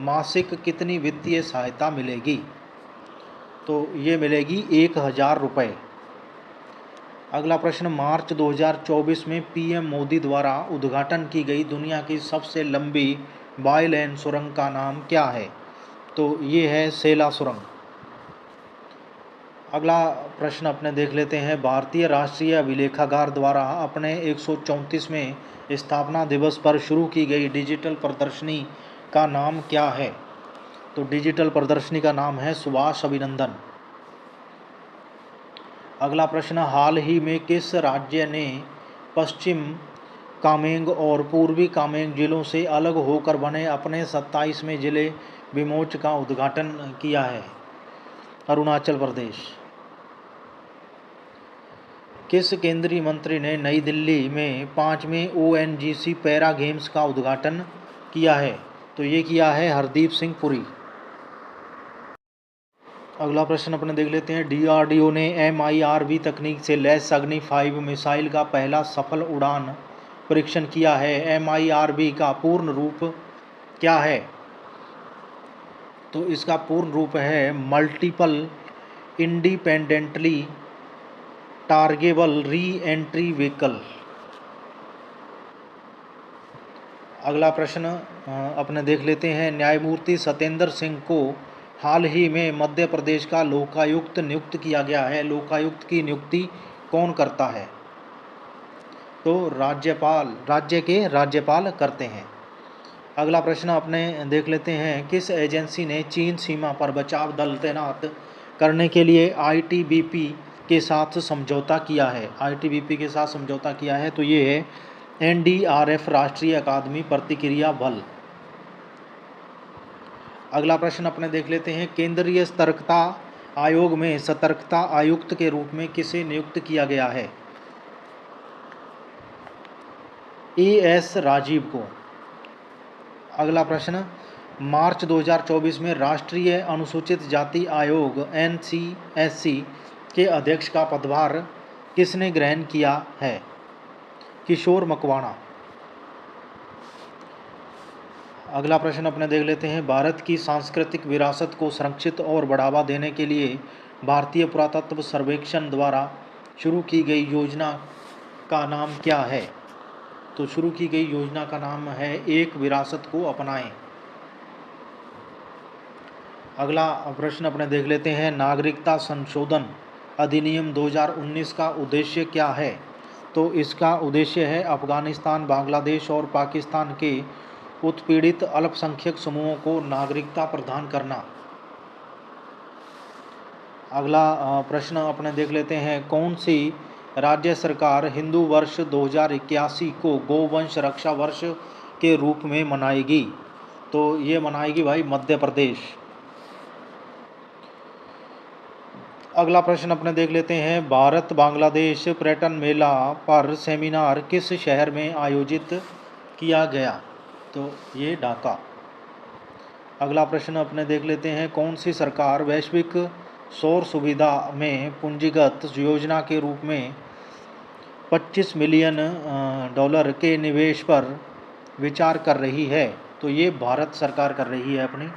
मासिक कितनी वित्तीय सहायता मिलेगी? तो ये मिलेगी 1,000 रुपये। अगला प्रश्न, मार्च 2024 में पीएम मोदी द्वारा उद्घाटन की गई दुनिया की सबसे लंबी बाय लेन सुरंग का नाम क्या है? तो ये है सेला सुरंग। अगला प्रश्न अपने देख लेते हैं, भारतीय राष्ट्रीय अभिलेखागार द्वारा अपने 134वें स्थापना दिवस पर शुरू की गई डिजिटल प्रदर्शनी का नाम क्या है? तो डिजिटल प्रदर्शनी का नाम है सुभाष अभिनंदन। अगला प्रश्न, हाल ही में किस राज्य ने पश्चिम कामेंग और पूर्वी कामेंग जिलों से अलग होकर बने अपने 27वें जिले विमोच का उद्घाटन किया है? अरुणाचल प्रदेश। किस केंद्रीय मंत्री ने नई दिल्ली में 5वें ONGC पैरा गेम्स का उद्घाटन किया है? तो ये किया है हरदीप सिंह पुरी। अगला प्रश्न अपने देख लेते हैं, DRDO ने MIRV तकनीक से लैस अग्नि 5 मिसाइल का पहला सफल उड़ान परीक्षण किया है। MIRV का पूर्ण रूप क्या है? तो इसका पूर्ण रूप है multiple independently टारगेबल re entry vehicle. अगला प्रश्न अपने देख लेते हैं, न्यायमूर्ति सत्येंद्र सिंह को हाल ही में मध्य प्रदेश का लोकायुक्त नियुक्त किया गया है। लोकायुक्त की नियुक्ति कौन करता है? तो राज्य के राज्यपाल करते हैं। अगला प्रश्न अपने देख लेते हैं, किस एजेंसी ने चीन सीमा पर बचाव दल तैनात करने के लिए ITBP के साथ समझौता किया है? ITBP के साथ समझौता किया है, तो ये है NDRF राष्ट्रीय अकादमी प्रतिक्रिया बल। अगला प्रश्न अपने देख लेते हैं, केंद्रीय सतर्कता आयोग में सतर्कता आयुक्त के रूप में किसे नियुक्त किया गया है? AS राजीव को। अगला प्रश्न, मार्च 2024 में राष्ट्रीय अनुसूचित जाति आयोग NCSC के अध्यक्ष का पदभार किसने ग्रहण किया है? किशोर मकवाणा। अगला प्रश्न अपने देख लेते हैं, भारत की सांस्कृतिक विरासत को संरक्षित और बढ़ावा देने के लिए भारतीय पुरातत्व सर्वेक्षण द्वारा शुरू की गई योजना का नाम क्या है? तो शुरू की गई योजना का नाम है एक विरासत को अपनाएं। अगला प्रश्न अपने देख लेते हैं, नागरिकता संशोधन अधिनियम 2019 का उद्देश्य क्या है? तो इसका उद्देश्य है अफगानिस्तान, बांग्लादेश और पाकिस्तान के उत्पीड़ित अल्पसंख्यक समूहों को नागरिकता प्रदान करना। अगला प्रश्न अपने देख लेते हैं, कौन सी राज्य सरकार हिंदू वर्ष 2081 को गोवंश रक्षा वर्ष के रूप में मनाएगी? तो ये मनाएगी भाई मध्य प्रदेश। अगला प्रश्न अपने देख लेते हैं, भारत बांग्लादेश पर्यटन मेला पर सेमिनार किस शहर में आयोजित किया गया? तो ये ढाका। अगला प्रश्न अपने देख लेते हैं, कौन सी सरकार वैश्विक सौर सुविधा में पूंजीगत योजना के रूप में $25 मिलियन के निवेश पर विचार कर रही है? तो ये भारत सरकार कर रही है अपनी।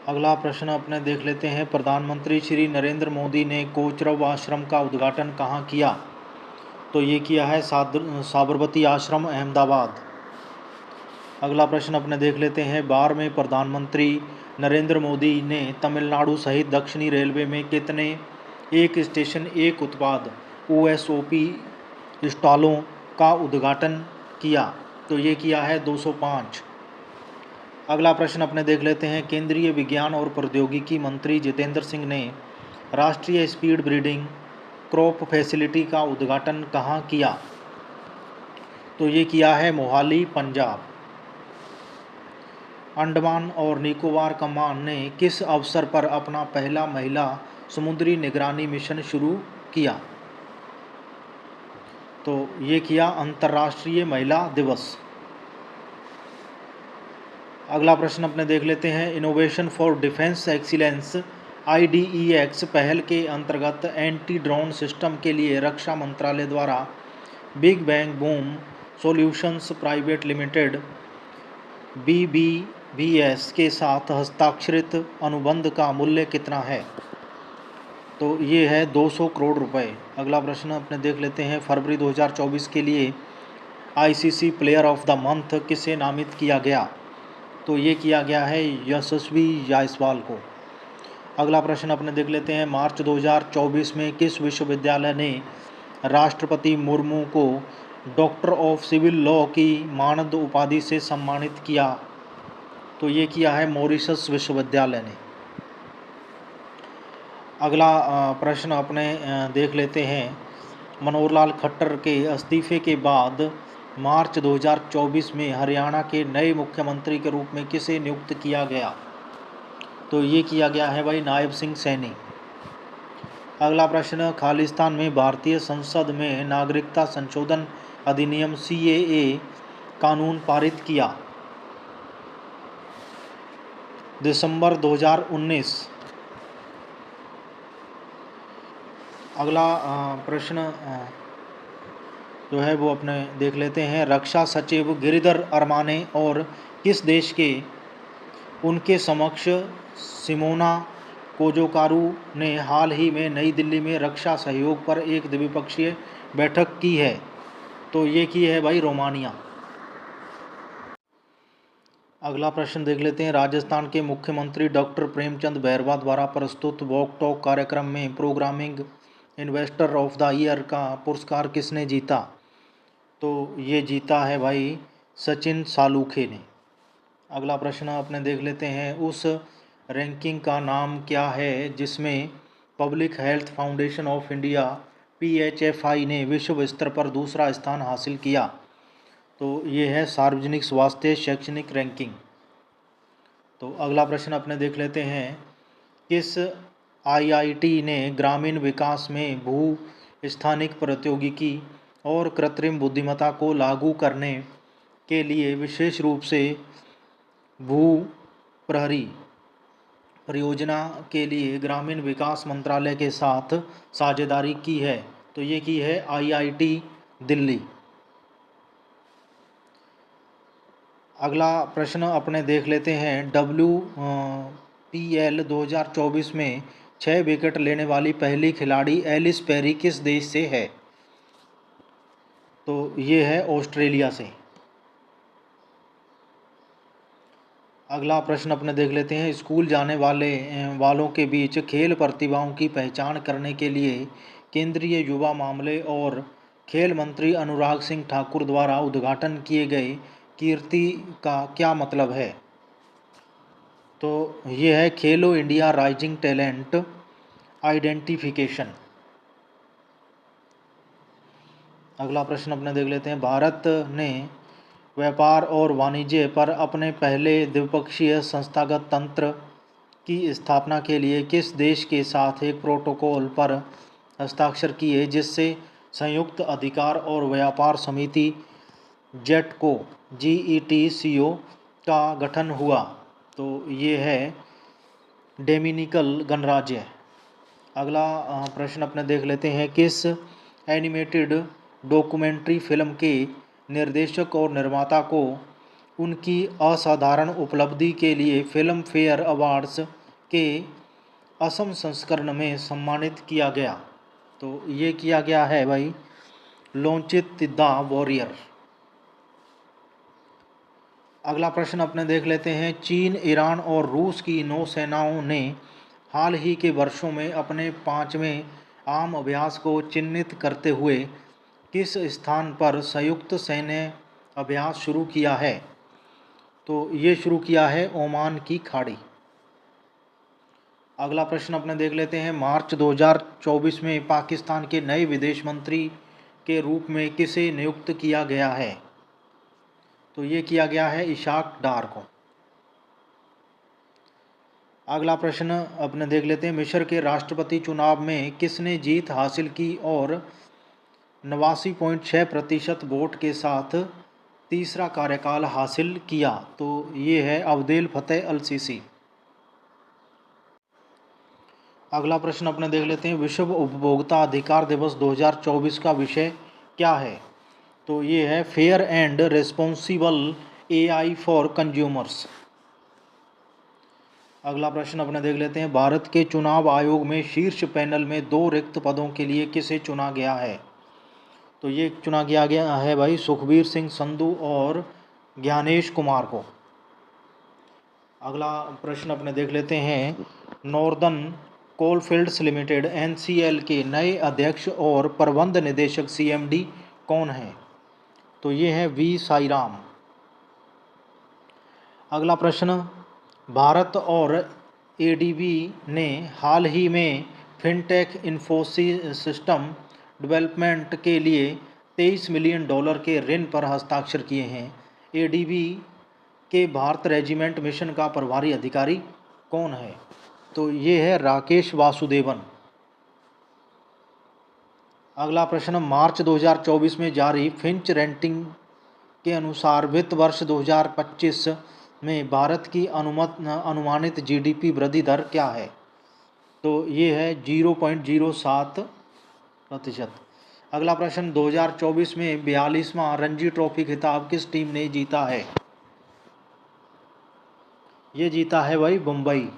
अगला प्रश्न अपने देख लेते हैं, प्रधानमंत्री श्री नरेंद्र मोदी ने कोचरब आश्रम का उद्घाटन कहाँ किया? तो ये किया है साबरमती आश्रम, अहमदाबाद। अगला प्रश्न अपने देख लेते हैं, बार में प्रधानमंत्री नरेंद्र मोदी ने तमिलनाडु सहित दक्षिणी रेलवे में कितने एक स्टेशन एक उत्पाद OSOP स्टॉलों का उद्घाटन किया? तो ये किया है 205। अगला प्रश्न अपने देख लेते हैं, केंद्रीय विज्ञान और प्रौद्योगिकी मंत्री जितेंद्र सिंह ने राष्ट्रीय स्पीड ब्रीडिंग क्रॉप फैसिलिटी का उद्घाटन कहाँ किया? तो ये किया है मोहाली, पंजाब। अंडमान और निकोबार कमान ने किस अवसर पर अपना पहला महिला समुद्री निगरानी मिशन शुरू किया? तो ये किया अंतर्राष्ट्रीय महिला दिवस। अगला प्रश्न अपने देख लेते हैं, innovation for defence excellence IDEX पहल के अंतर्गत एंटी ड्रोन सिस्टम के लिए रक्षा मंत्रालय द्वारा big bang boom solutions private limited BBBS के साथ हस्ताक्षरित अनुबंध का मूल्य कितना है? तो ये है 200 करोड़ रुपए। अगला प्रश्न अपने देख लेते हैं, फरवरी 2024 के लिए ICC player of the month किसे नामित किया गया? तो ये किया गया है यशस्वी जायसवाल को। अगला प्रश्न अपने देख लेते हैं, मार्च 2024 में किस विश्वविद्यालय ने राष्ट्रपति मुर्मू को डॉक्टर ऑफ सिविल लॉ की मानद उपाधि से सम्मानित किया? तो ये किया है मॉरिशस विश्वविद्यालय ने। अगला प्रश्न अपने देख लेते हैं, मनोहर लाल खट्टर के इस्तीफे के बाद मार्च 2024 में हरियाणा के नए मुख्यमंत्री के रूप में किसे नियुक्त किया गया? तो ये किया गया है भाई नायब सिंह सैनी। अगला प्रश्न, खालिस्तान में भारतीय संसद में नागरिकता संशोधन अधिनियम CAA कानून पारित किया? दिसंबर 2019। अगला प्रश्न जो है वो अपने देख लेते हैं, रक्षा सचिव गिरिधर अरमाने और किस देश के उनके समक्ष सिमोना कोजोकारू ने हाल ही में नई दिल्ली में रक्षा सहयोग पर एक द्विपक्षीय बैठक की है? तो ये की है भाई रोमानिया। अगला प्रश्न देख लेते हैं, राजस्थान के मुख्यमंत्री डॉक्टर प्रेमचंद बैरवा द्वारा प्रस्तुत वॉक टॉक कार्यक्रम में programming investor of the year का पुरस्कार किसने जीता? तो ये जीता है भाई सचिन सालूखे ने। अगला प्रश्न अपने देख लेते हैं, उस रैंकिंग का नाम क्या है जिसमें public health foundation of India PHFI ने विश्व स्तर पर दूसरा स्थान हासिल किया? तो ये है सार्वजनिक स्वास्थ्य शैक्षणिक रैंकिंग। तो अगला प्रश्न अपने देख लेते हैं, किस IIT ने ग्रामीण विकास में भू स्थानिक प्रौद्योगिकी और कृत्रिम बुद्धिमत्ता को लागू करने के लिए विशेष रूप से भू प्रहरी परियोजना के लिए ग्रामीण विकास मंत्रालय के साथ साझेदारी की है? तो ये की है IIT दिल्ली। अगला प्रश्न अपने देख लेते हैं, WPL 2024 में 6 विकेट लेने वाली पहली खिलाड़ी एलिस पेरी किस देश से है? तो ये है ऑस्ट्रेलिया से। अगला प्रश्न अपने देख लेते हैं, स्कूल जाने वालों के बीच खेल प्रतिभाओं की पहचान करने के लिए केंद्रीय युवा मामले और खेल मंत्री अनुराग सिंह ठाकुर द्वारा उद्घाटन किए गए कीर्ति का क्या मतलब है? तो ये है खेलो इंडिया राइजिंग टैलेंट आइडेंटिफिकेशन। अगला प्रश्न अपने देख लेते हैं, भारत ने व्यापार और वाणिज्य पर अपने पहले द्विपक्षीय संस्थागत तंत्र की स्थापना के लिए किस देश के साथ एक प्रोटोकॉल पर हस्ताक्षर किए जिससे संयुक्त अधिकार और व्यापार समिति जेटको GETCO का गठन हुआ? तो ये है डोमिनिकन गणराज्य। अगला प्रश्न अपने देख लेते हैं, किस एनिमेटेड डॉक्यूमेंट्री फिल्म के निर्देशक और निर्माता को उनकी असाधारण उपलब्धि के लिए फिल्म फेयर अवार्ड्स के असम संस्करण में सम्मानित किया गया? तो ये किया गया है भाई लॉन्चित द वॉरियर। अगला प्रश्न अपने देख लेते हैं, चीन, ईरान और रूस की नौसेनाओं ने हाल ही के वर्षों में अपने 5वें आम अभ्यास को चिन्हित करते हुए किस स्थान पर संयुक्त सैन्य अभ्यास शुरू किया है? तो ये शुरू किया है ओमान की खाड़ी। अगला प्रश्न अपने देख लेते हैं, मार्च 2024 में पाकिस्तान के नए विदेश मंत्री के रूप में किसे नियुक्त किया गया है? तो ये किया गया है इशाक डार को। अगला प्रश्न अपने देख लेते हैं, मिस्र के राष्ट्रपति चुनाव में किसने जीत हासिल की और 89.6% वोट के साथ तीसरा कार्यकाल हासिल किया? तो ये है अब्देल फतेह अल सीसी। अगला प्रश्न अपने देख लेते हैं, विश्व उपभोक्ता अधिकार दिवस 2024 का विषय क्या है? तो ये है fair and responsible AI for consumers. अगला प्रश्न अपने देख लेते हैं, भारत के चुनाव आयोग में शीर्ष पैनल में 2 रिक्त पदों के लिए किसे चुना गया है? तो ये चुना गया है भाई सुखबीर सिंह संधू और ज्ञानेश कुमार को। अगला प्रश्न अपने देख लेते हैं, नॉर्दर्न कोलफील्ड्स लिमिटेड एनसीएल के नए अध्यक्ष और प्रबंध निदेशक सीएमडी कौन हैं? तो ये है वी साईराम। अगला प्रश्न, भारत और एडीबी ने हाल ही में फिनटेक इन्फोसिस्टम डेवलपमेंट के लिए $23 मिलियन के ऋण पर हस्ताक्षर किए हैं। एडीबी के भारत रेजिमेंट मिशन का प्रभारी अधिकारी कौन है? तो ये है राकेश वासुदेवन। अगला प्रश्न, मार्च 2024 में जारी फिंच रेटिंग के अनुसार वित्त वर्ष 2025 में भारत की अनुमानित जीडीपी वृद्धि दर क्या है? तो ये है 0.07%। अगला प्रश्न, 2024 में 42वां रणजी ट्रॉफी खिताब किस टीम ने जीता है? ये जीता है भाई मुंबई।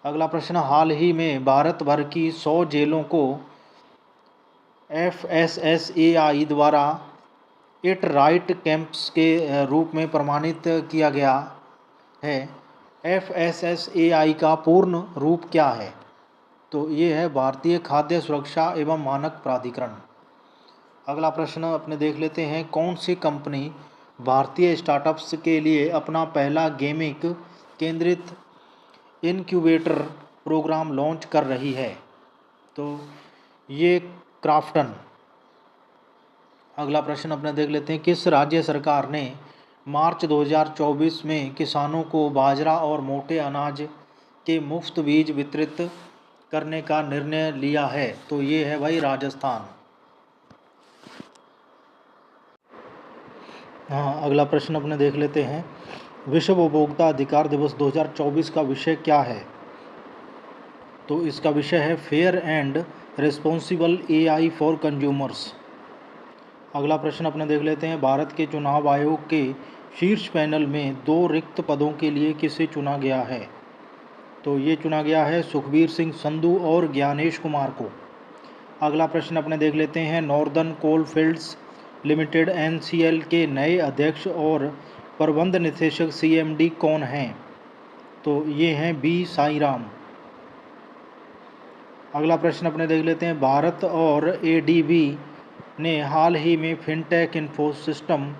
अगला प्रश्न, हाल ही में भारत भर की 100 जेलों को FSSAI द्वारा इट राइट कैंप्स के रूप में प्रमाणित किया गया है। FSSAI का पूर्ण रूप क्या है? तो ये है भारतीय खाद्य सुरक्षा एवं मानक प्राधिकरण। अगला प्रश्न अपने देख लेते हैं, कौन सी कंपनी भारतीय स्टार्टअप्स के लिए अपना पहला गेमिंग केंद्रित इनक्यूबेटर प्रोग्राम लॉन्च कर रही है? तो ये क्राफ्टन। अगला प्रश्न अपने देख लेते हैं, किस राज्य सरकार ने मार्च 2024 में किसानों को बाजरा और मोटे अनाज के मुफ्त बीज वितरित करने का निर्णय लिया है? तो ये है भाई राजस्थान। हाँ, अगला प्रश्न अपने देख लेते हैं, विश्व उपभोक्ता अधिकार दिवस 2024 का विषय क्या है? तो इसका विषय है fair and responsible AI for consumers. अगला प्रश्न अपने देख लेते हैं, भारत के चुनाव आयोग के शीर्ष पैनल में 2 रिक्त पदों के लिए किसे चुना गया है? तो ये चुना गया है सुखबीर सिंह संधू और ज्ञानेश कुमार को। अगला प्रश्न अपने देख लेते हैं, नॉर्दर्न कोलफील्ड्स लिमिटेड एनसीएल के नए अध्यक्ष और प्रबंध निदेशक सीएमडी कौन हैं? तो ये हैं बी साईराम। अगला प्रश्न अपने देख लेते हैं, भारत और एडीबी ने हाल ही में फिनटेक इन्फोसिस्टम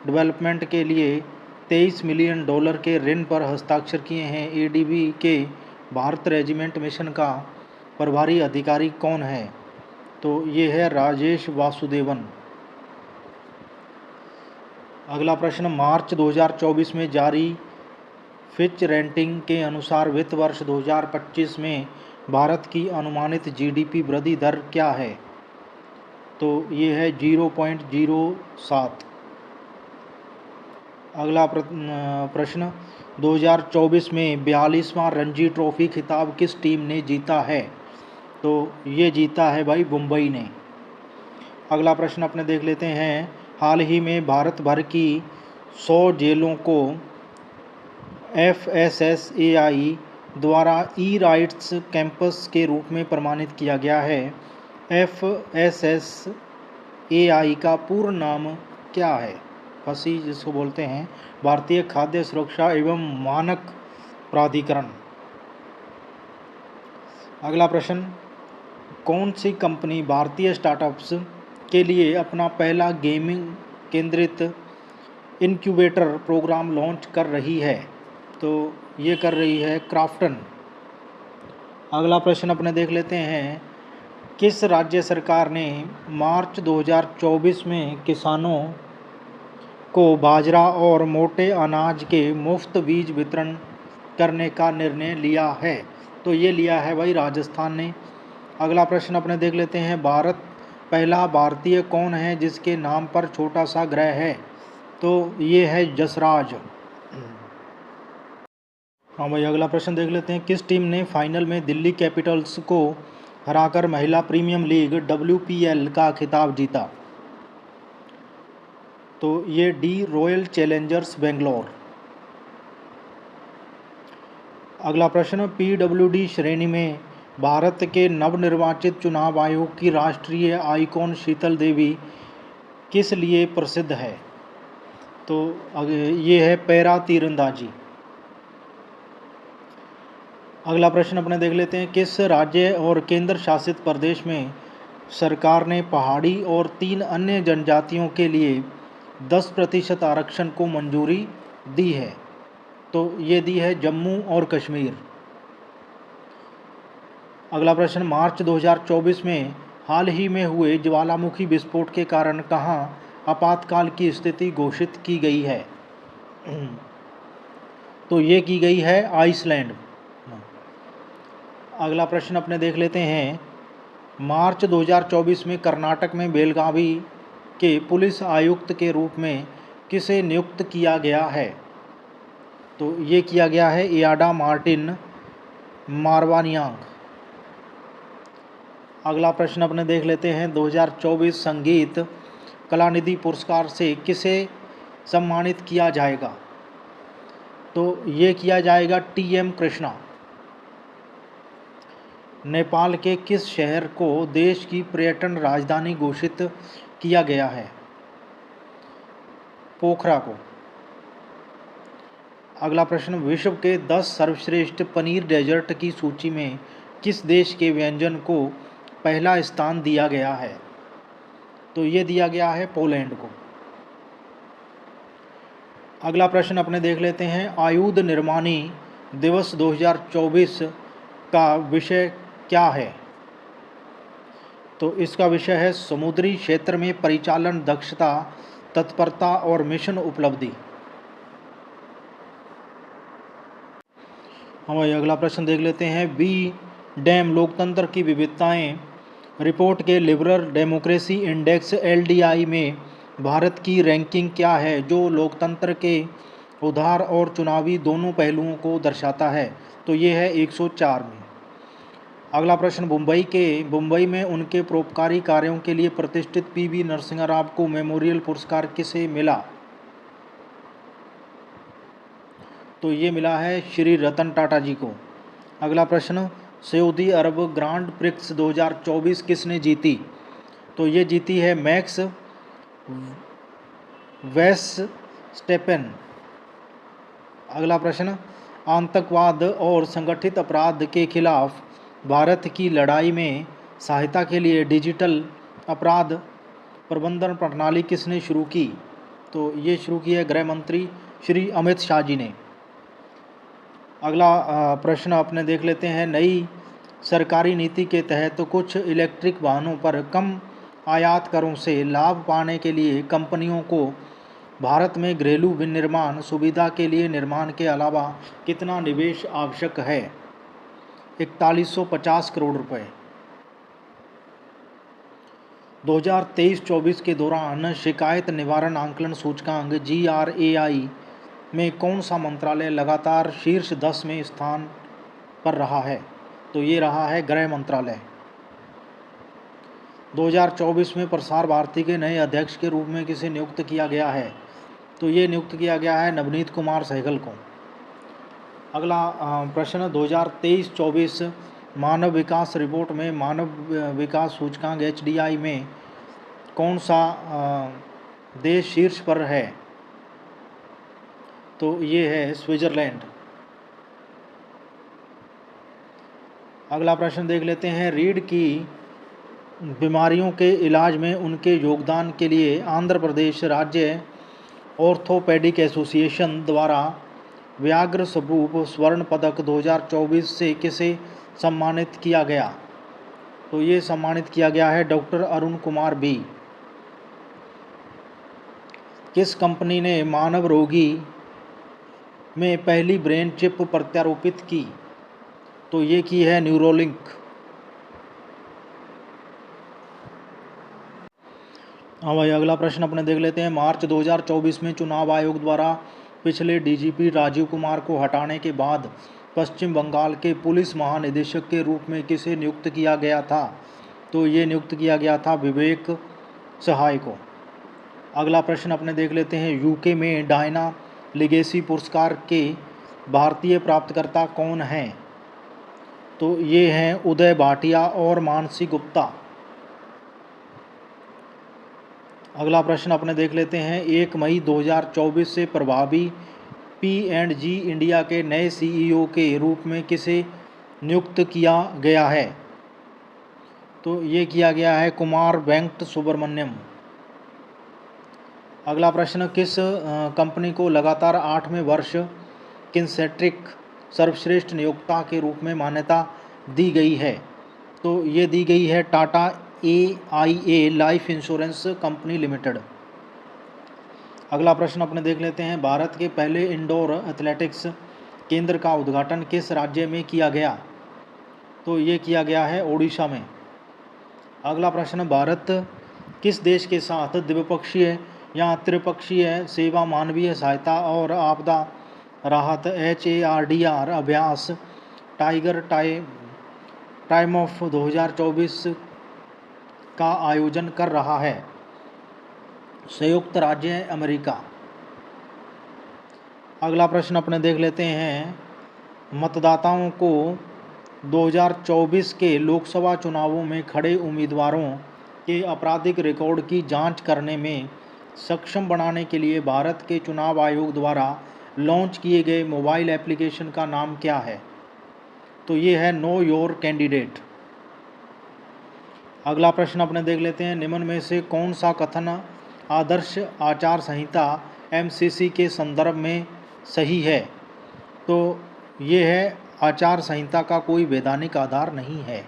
डेवलपमेंट के लिए $23 मिलियन के ऋण पर हस्ताक्षर किए हैं। एडीबी के भारत रेजिमेंट मिशन का प्रभारी अधिकारी कौन है? तो ये है राजेश वासुदेवन। अगला प्रश्न, मार्च 2024 में जारी फिच रेटिंग के अनुसार वित्त वर्ष 2025 में भारत की अनुमानित जीडीपी वृद्धि दर क्या है? तो ये है 0.07। अगला प्रश्न, 2024 में 42वां रणजी ट्रॉफी खिताब किस टीम ने जीता है? तो ये जीता है भाई मुंबई ने। अगला प्रश्न अपने देख लेते हैं, हाल ही में भारत भर की 100 जेलों को FSSAI द्वारा ई राइट्स कैंपस के रूप में प्रमाणित किया गया है। FSSAI का पूर्ण नाम क्या है? फसी जिसको बोलते हैं, भारतीय खाद्य सुरक्षा एवं मानक प्राधिकरण। अगला प्रश्न, कौन सी कंपनी भारतीय स्टार्टअप्स के लिए अपना पहला गेमिंग केंद्रित इनक्यूबेटर प्रोग्राम लॉन्च कर रही है? तो ये कर रही है क्राफ्टन। अगला प्रश्न अपने देख लेते हैं, किस राज्य सरकार ने मार्च 2024 में किसानों को बाजरा और मोटे अनाज के मुफ्त बीज वितरण करने का निर्णय लिया है? तो ये लिया है भाई राजस्थान ने। अगला प्रश्न अपने देख लेते हैं, भारत पहला भारतीय कौन है जिसके नाम पर छोटा सा ग्रह है? तो ये है जसराज। हाँ भाई, अगला प्रश्न देख लेते हैं। किस टीम ने फाइनल में दिल्ली कैपिटल्स को हराकर महिला प्रीमियम लीग WPL का खिताब जीता? तो ये डी रॉयल चैलेंजर्स बेंगलोर। अगला प्रश्न, PWD श्रेणी में भारत के नवनिर्वाचित चुनाव आयोग की राष्ट्रीय आइकॉन शीतल देवी किस लिए प्रसिद्ध है? तो ये है पैरा तीरंदाजी। अगला प्रश्न अपने देख लेते हैं। किस राज्य और केंद्र शासित प्रदेश में सरकार ने पहाड़ी और 3 अन्य जनजातियों के लिए 10% आरक्षण को मंजूरी दी है? तो ये दी है जम्मू और कश्मीर। अगला प्रश्न, मार्च 2024 में हाल ही में हुए ज्वालामुखी विस्फोट के कारण कहाँ आपातकाल की स्थिति घोषित की गई है? तो ये की गई है आइसलैंड। अगला प्रश्न अपने देख लेते हैं। मार्च 2024 में कर्नाटक में बेलगावी के पुलिस आयुक्त के रूप में किसे नियुक्त किया गया है? तो ये किया गया है एयाडा मार्टिन मारवानियांग। अगला प्रश्न अपने देख लेते हैं। 2024 संगीत कलानिधि पुरस्कार से किसे सम्मानित किया जाएगा? तो ये किया जाएगा TM कृष्णा। नेपाल के किस शहर को देश की पर्यटन राजधानी घोषित किया गया है? पोखरा को। अगला प्रश्न, विश्व के 10 सर्वश्रेष्ठ पनीर डेजर्ट की सूची में किस देश के व्यंजन को पहला स्थान दिया गया है? तो ये दिया गया है पोलैंड को। अगला प्रश्न अपने देख लेते हैं। आयुध निर्माणी दिवस 2024 का विषय क्या है? तो इसका विषय है समुद्री क्षेत्र में परिचालन दक्षता, तत्परता और मिशन उपलब्धि। हम अगला प्रश्न देख लेते हैं। बी डैम लोकतंत्र की विविधताएं रिपोर्ट के लिबरल डेमोक्रेसी इंडेक्स LDI में भारत की रैंकिंग क्या है, जो लोकतंत्र के उदार और चुनावी दोनों पहलुओं को दर्शाता है? तो ये है 104 में। अगला प्रश्न, मुंबई में उनके परोपकारी कार्यों के लिए प्रतिष्ठित PV नरसिंहा राव को मेमोरियल पुरस्कार किसे मिला? तो ये मिला है श्री रतन टाटा जी को। अगला प्रश्न, सऊदी अरब ग्रांड प्रिक्स 2024 किसने जीती? तो ये जीती है मैक्स वेस्टस्टेपेन। अगला प्रश्न, आतंकवाद और संगठित अपराध के खिलाफ भारत की लड़ाई में सहायता के लिए डिजिटल अपराध प्रबंधन प्रणाली किसने शुरू की? तो ये शुरू की है गृह मंत्री श्री अमित शाह जी ने। अगला प्रश्न अपने देख लेते हैं। नई सरकारी नीति के तहत कुछ इलेक्ट्रिक वाहनों पर कम आयात करों से लाभ पाने के लिए कंपनियों को भारत में घरेलू विनिर्माण सुविधा के लिए निर्माण के अलावा कितना निवेश आवश्यक है? 4150 करोड़ रुपए। 2023-24 के दौरान शिकायत निवारण आंकलन सूचकांक GRAI में कौन सा मंत्रालय लगातार शीर्ष 10 में स्थान पर रहा है? तो ये रहा है गृह मंत्रालय। 2024 में प्रसार भारती के नए अध्यक्ष के रूप में किसे नियुक्त किया गया है? तो ये नियुक्त किया गया है नवनीत कुमार सहगल को। अगला प्रश्न, 2023-24 मानव विकास रिपोर्ट में मानव विकास सूचकांक HDI में कौन सा देश शीर्ष पर है? तो ये है स्विट्जरलैंड। अगला प्रश्न देख लेते हैं। रीढ़ की बीमारियों के इलाज में उनके योगदान के लिए आंध्र प्रदेश राज्य ऑर्थोपेडिक एसोसिएशन द्वारा व्याघ्र स्वरूप स्वर्ण पदक 2024 से किसे सम्मानित किया गया? तो ये सम्मानित किया गया है डॉक्टर अरुण कुमार बी। किस कंपनी ने मानव रोगी में पहली ब्रेन चिप प्रत्यारोपित की? तो ये की है न्यूरोलिंक। हाँ भाई, अगला प्रश्न अपने देख लेते हैं। मार्च 2024 में चुनाव आयोग द्वारा पिछले डीजीपी राजीव कुमार को हटाने के बाद पश्चिम बंगाल के पुलिस महानिदेशक के रूप में किसे नियुक्त किया गया था? तो ये नियुक्त किया गया था विवेक सहाय को। अगला प्रश्न अपने देख लेते हैं। यूके में डायना लिगेसी पुरस्कार के भारतीय प्राप्तकर्ता कौन हैं? तो ये हैं उदय भाटिया और मानसी गुप्ता। अगला प्रश्न अपने देख लेते हैं। 1 मई 2024 से प्रभावी P&G इंडिया के नए CEO के रूप में किसे नियुक्त किया गया है? तो ये किया गया है कुमार वेंकट सुब्रमण्यम। अगला प्रश्न, किस कंपनी को लगातार 8वें वर्ष किन्सेट्रिक सर्वश्रेष्ठ नियोक्ता के रूप में मान्यता दी गई है? तो ये दी गई है Tata AIA life insurance company limited. अगला प्रश्न अपने देख लेते हैं। भारत के पहले इंडोर एथलेटिक्स केंद्र का उद्घाटन किस राज्य में किया गया? तो ये किया गया है ओडिशा में। अगला प्रश्न, भारत किस देश के साथ द्विपक्षीय या त्रिपक्षीय सेवा मानवीय सहायता और आपदा राहत HARDR अभ्यास टाइगर टाइम ऑफ 2024 का आयोजन कर रहा है? संयुक्त राज्य अमेरिका। अगला प्रश्न अपने देख लेते हैं। मतदाताओं को 2024 के लोकसभा चुनावों में खड़े उम्मीदवारों के आपराधिक रिकॉर्ड की जांच करने में सक्षम बनाने के लिए भारत के चुनाव आयोग द्वारा लॉन्च किए गए मोबाइल एप्लीकेशन का नाम क्या है? तो ये है नो योर कैंडिडेट। अगला प्रश्न अपने देख लेते हैं। निम्न में से कौन सा कथन आदर्श आचार संहिता MCC के संदर्भ में सही है? तो ये है आचार संहिता का कोई वैधानिक आधार नहीं है।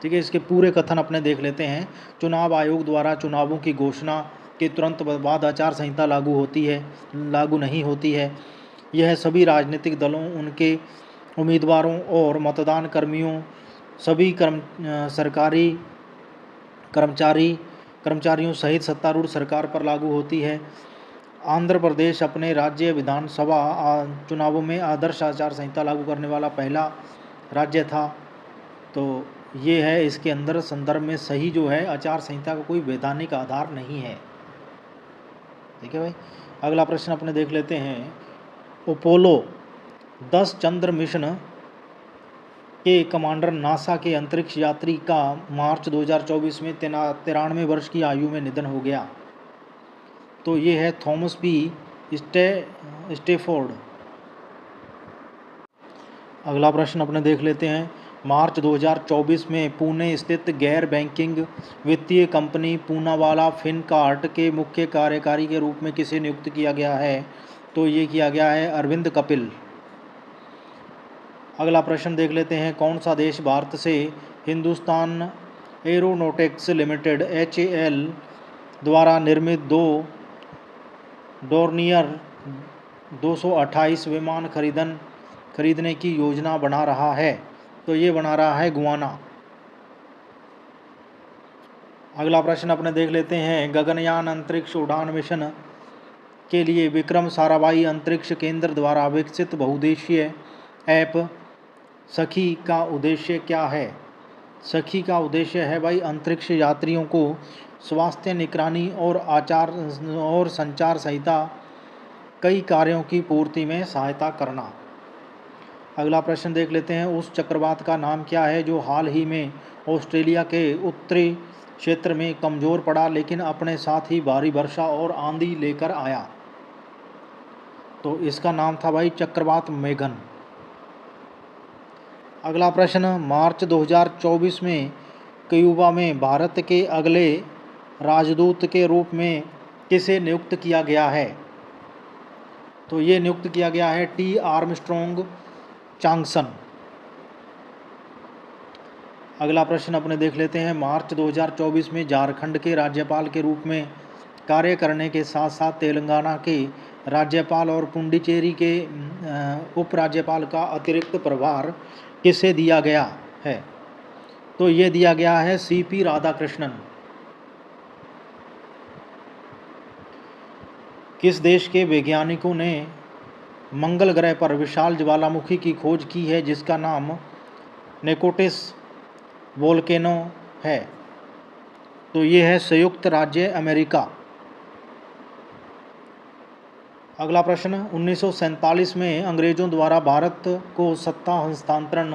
ठीक है, इसके पूरे कथन अपने देख लेते हैं। चुनाव आयोग द्वारा चुनावों की घोषणा के तुरंत बाद आचार संहिता लागू नहीं होती है। यह सभी राजनीतिक दलों, उनके उम्मीदवारों और मतदान कर्मियों, सभी सरकारी कर्मचारियों सहित सत्तारूढ़ सरकार पर लागू होती है। आंध्र प्रदेश अपने राज्य विधानसभा चुनावों में आदर्श आचार संहिता लागू करने वाला पहला राज्य था। तो ये है इसके अंदर संदर्भ में सही जो है, आचार संहिता का कोई वैधानिक आधार नहीं है। ठीक है भाई। अगला प्रश्न अपने देख लेते हैं। अपोलो 10 चंद्र मिशन के कमांडर नासा के अंतरिक्ष यात्री का मार्च 2024 में 93 वर्ष की आयु में निधन हो गया। तो ये है थॉमस P स्टेफोर्ड। अगला प्रश्न अपने देख लेते हैं। मार्च 2024 में पुणे स्थित गैर बैंकिंग वित्तीय कंपनी पूनावाला फिनकार्ट के मुख्य कार्यकारी के रूप में किसे नियुक्त किया गया है? तो ये किया गया है अरविंद कपिल। अगला प्रश्न देख लेते हैं। कौन सा देश भारत से हिंदुस्तान एरोनॉटिक्स लिमिटेड HAL द्वारा निर्मित 2 डोर्नियर 228 विमान खरीदने की योजना बना रहा है? तो ये बना रहा है गुआना। अगला प्रश्न अपने देख लेते हैं। गगनयान अंतरिक्ष उड़ान मिशन के लिए विक्रम साराभाई अंतरिक्ष केंद्र द्वारा विकसित बहुउद्देशीय ऐप सखी का उद्देश्य क्या है? सखी का उद्देश्य है भाई अंतरिक्ष यात्रियों को स्वास्थ्य निगरानी और संचार सहित कई कार्यों की पूर्ति में सहायता करना। अगला प्रश्न देख लेते हैं। उस चक्रवात का नाम क्या है जो हाल ही में ऑस्ट्रेलिया के उत्तरी क्षेत्र में कमज़ोर पड़ा लेकिन अपने साथ ही भारी वर्षा और आंधी लेकर आया? तो इसका नाम था भाई चक्रवात मेघन। अगला प्रश्न, मार्च 2024 में क्यूबा में भारत के अगले राजदूत के रूप में किसे नियुक्त किया गया है? तो ये नियुक्त किया गया है T आर्मस्ट्रॉन्ग चांगसन। अगला प्रश्न अपने देख लेते हैं। मार्च 2024 में झारखंड के राज्यपाल के रूप में कार्य करने के साथ साथ तेलंगाना के राज्यपाल और पुडुचेरी के उपराज्यपाल का अतिरिक्त प्रभार किसे दिया गया है? तो ये दिया गया है CP राधाकृष्णन। किस देश के वैज्ञानिकों ने मंगल ग्रह पर विशाल ज्वालामुखी की खोज की है जिसका नाम नेकोटिस वोल्केनो है? तो ये है संयुक्त राज्य अमेरिका। अगला प्रश्न, 1947 में अंग्रेजों द्वारा भारत को सत्ता हस्तांतरण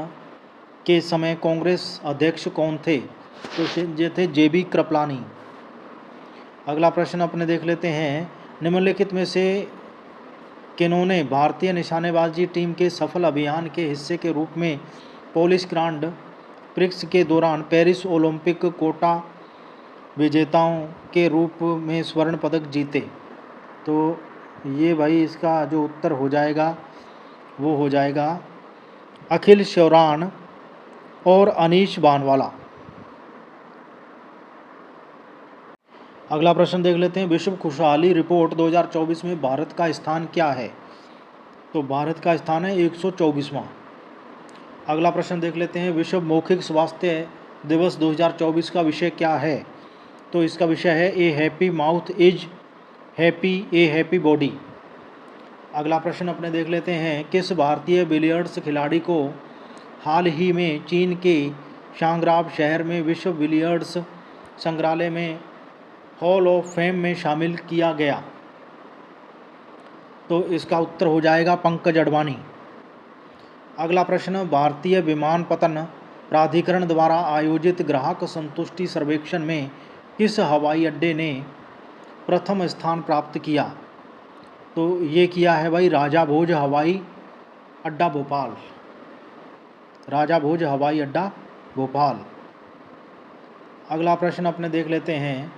के समय कांग्रेस अध्यक्ष कौन थे? तो ये थे JB कृपलानी। अगला प्रश्न अपने देख लेते हैं, निम्नलिखित में से किन्होंने भारतीय निशानेबाजी टीम के सफल अभियान के हिस्से के रूप में पोलिश ग्रांड प्रिक्स के दौरान पेरिस ओलंपिक कोटा विजेताओं के रूप में स्वर्ण पदक जीते? तो ये भाई इसका जो उत्तर हो जाएगा वो हो जाएगा अखिल श्योराण और अनीश बानवाला। अगला प्रश्न देख लेते हैं, विश्व खुशहाली रिपोर्ट 2024 में भारत का स्थान क्या है? तो भारत का स्थान है 124वां। अगला प्रश्न देख लेते हैं, विश्व मौखिक स्वास्थ्य दिवस 2024 का विषय क्या है? तो इसका विषय है ए happy mouth is happy A happy body. अगला प्रश्न अपने देख लेते हैं, किस भारतीय बिलियर्ड्स खिलाड़ी को हाल ही में चीन के शांगराब शहर में विश्व बिलियर्ड्स संग्रहालय में हॉल ऑफ फेम में शामिल किया गया? तो इसका उत्तर हो जाएगा पंकज अडवाणी। अगला प्रश्न, भारतीय विमानपत्तन प्राधिकरण द्वारा आयोजित ग्राहक संतुष्टि सर्वेक्षण में किस हवाई अड्डे ने प्रथम स्थान प्राप्त किया? तो ये किया है भाई राजा भोज हवाई अड्डा भोपाल। राजा भोज हवाई अड्डा भोपाल। अगला प्रश्न अपने देख लेते हैं,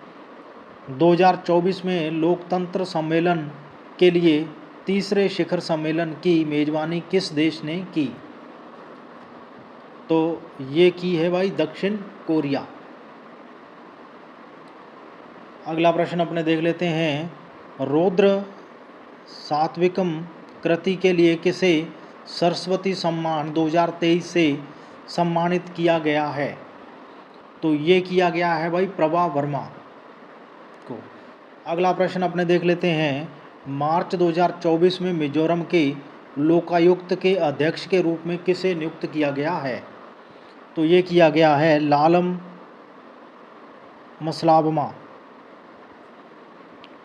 2024 में लोकतंत्र सम्मेलन के लिए तीसरे शिखर सम्मेलन की मेजबानी किस देश ने की? तो ये की है भाई दक्षिण कोरिया। अगला प्रश्न अपने देख लेते हैं, रौद्र सात्विकम कृति के लिए किसे सरस्वती सम्मान 2023 से सम्मानित किया गया है? तो ये किया गया है भाई प्रभा वर्मा को। अगला प्रश्न अपने देख लेते हैं, मार्च 2024 में मिजोरम के लोकायुक्त के अध्यक्ष के रूप में किसे नियुक्त किया गया है? तो ये किया गया है लालम मसलाबमा।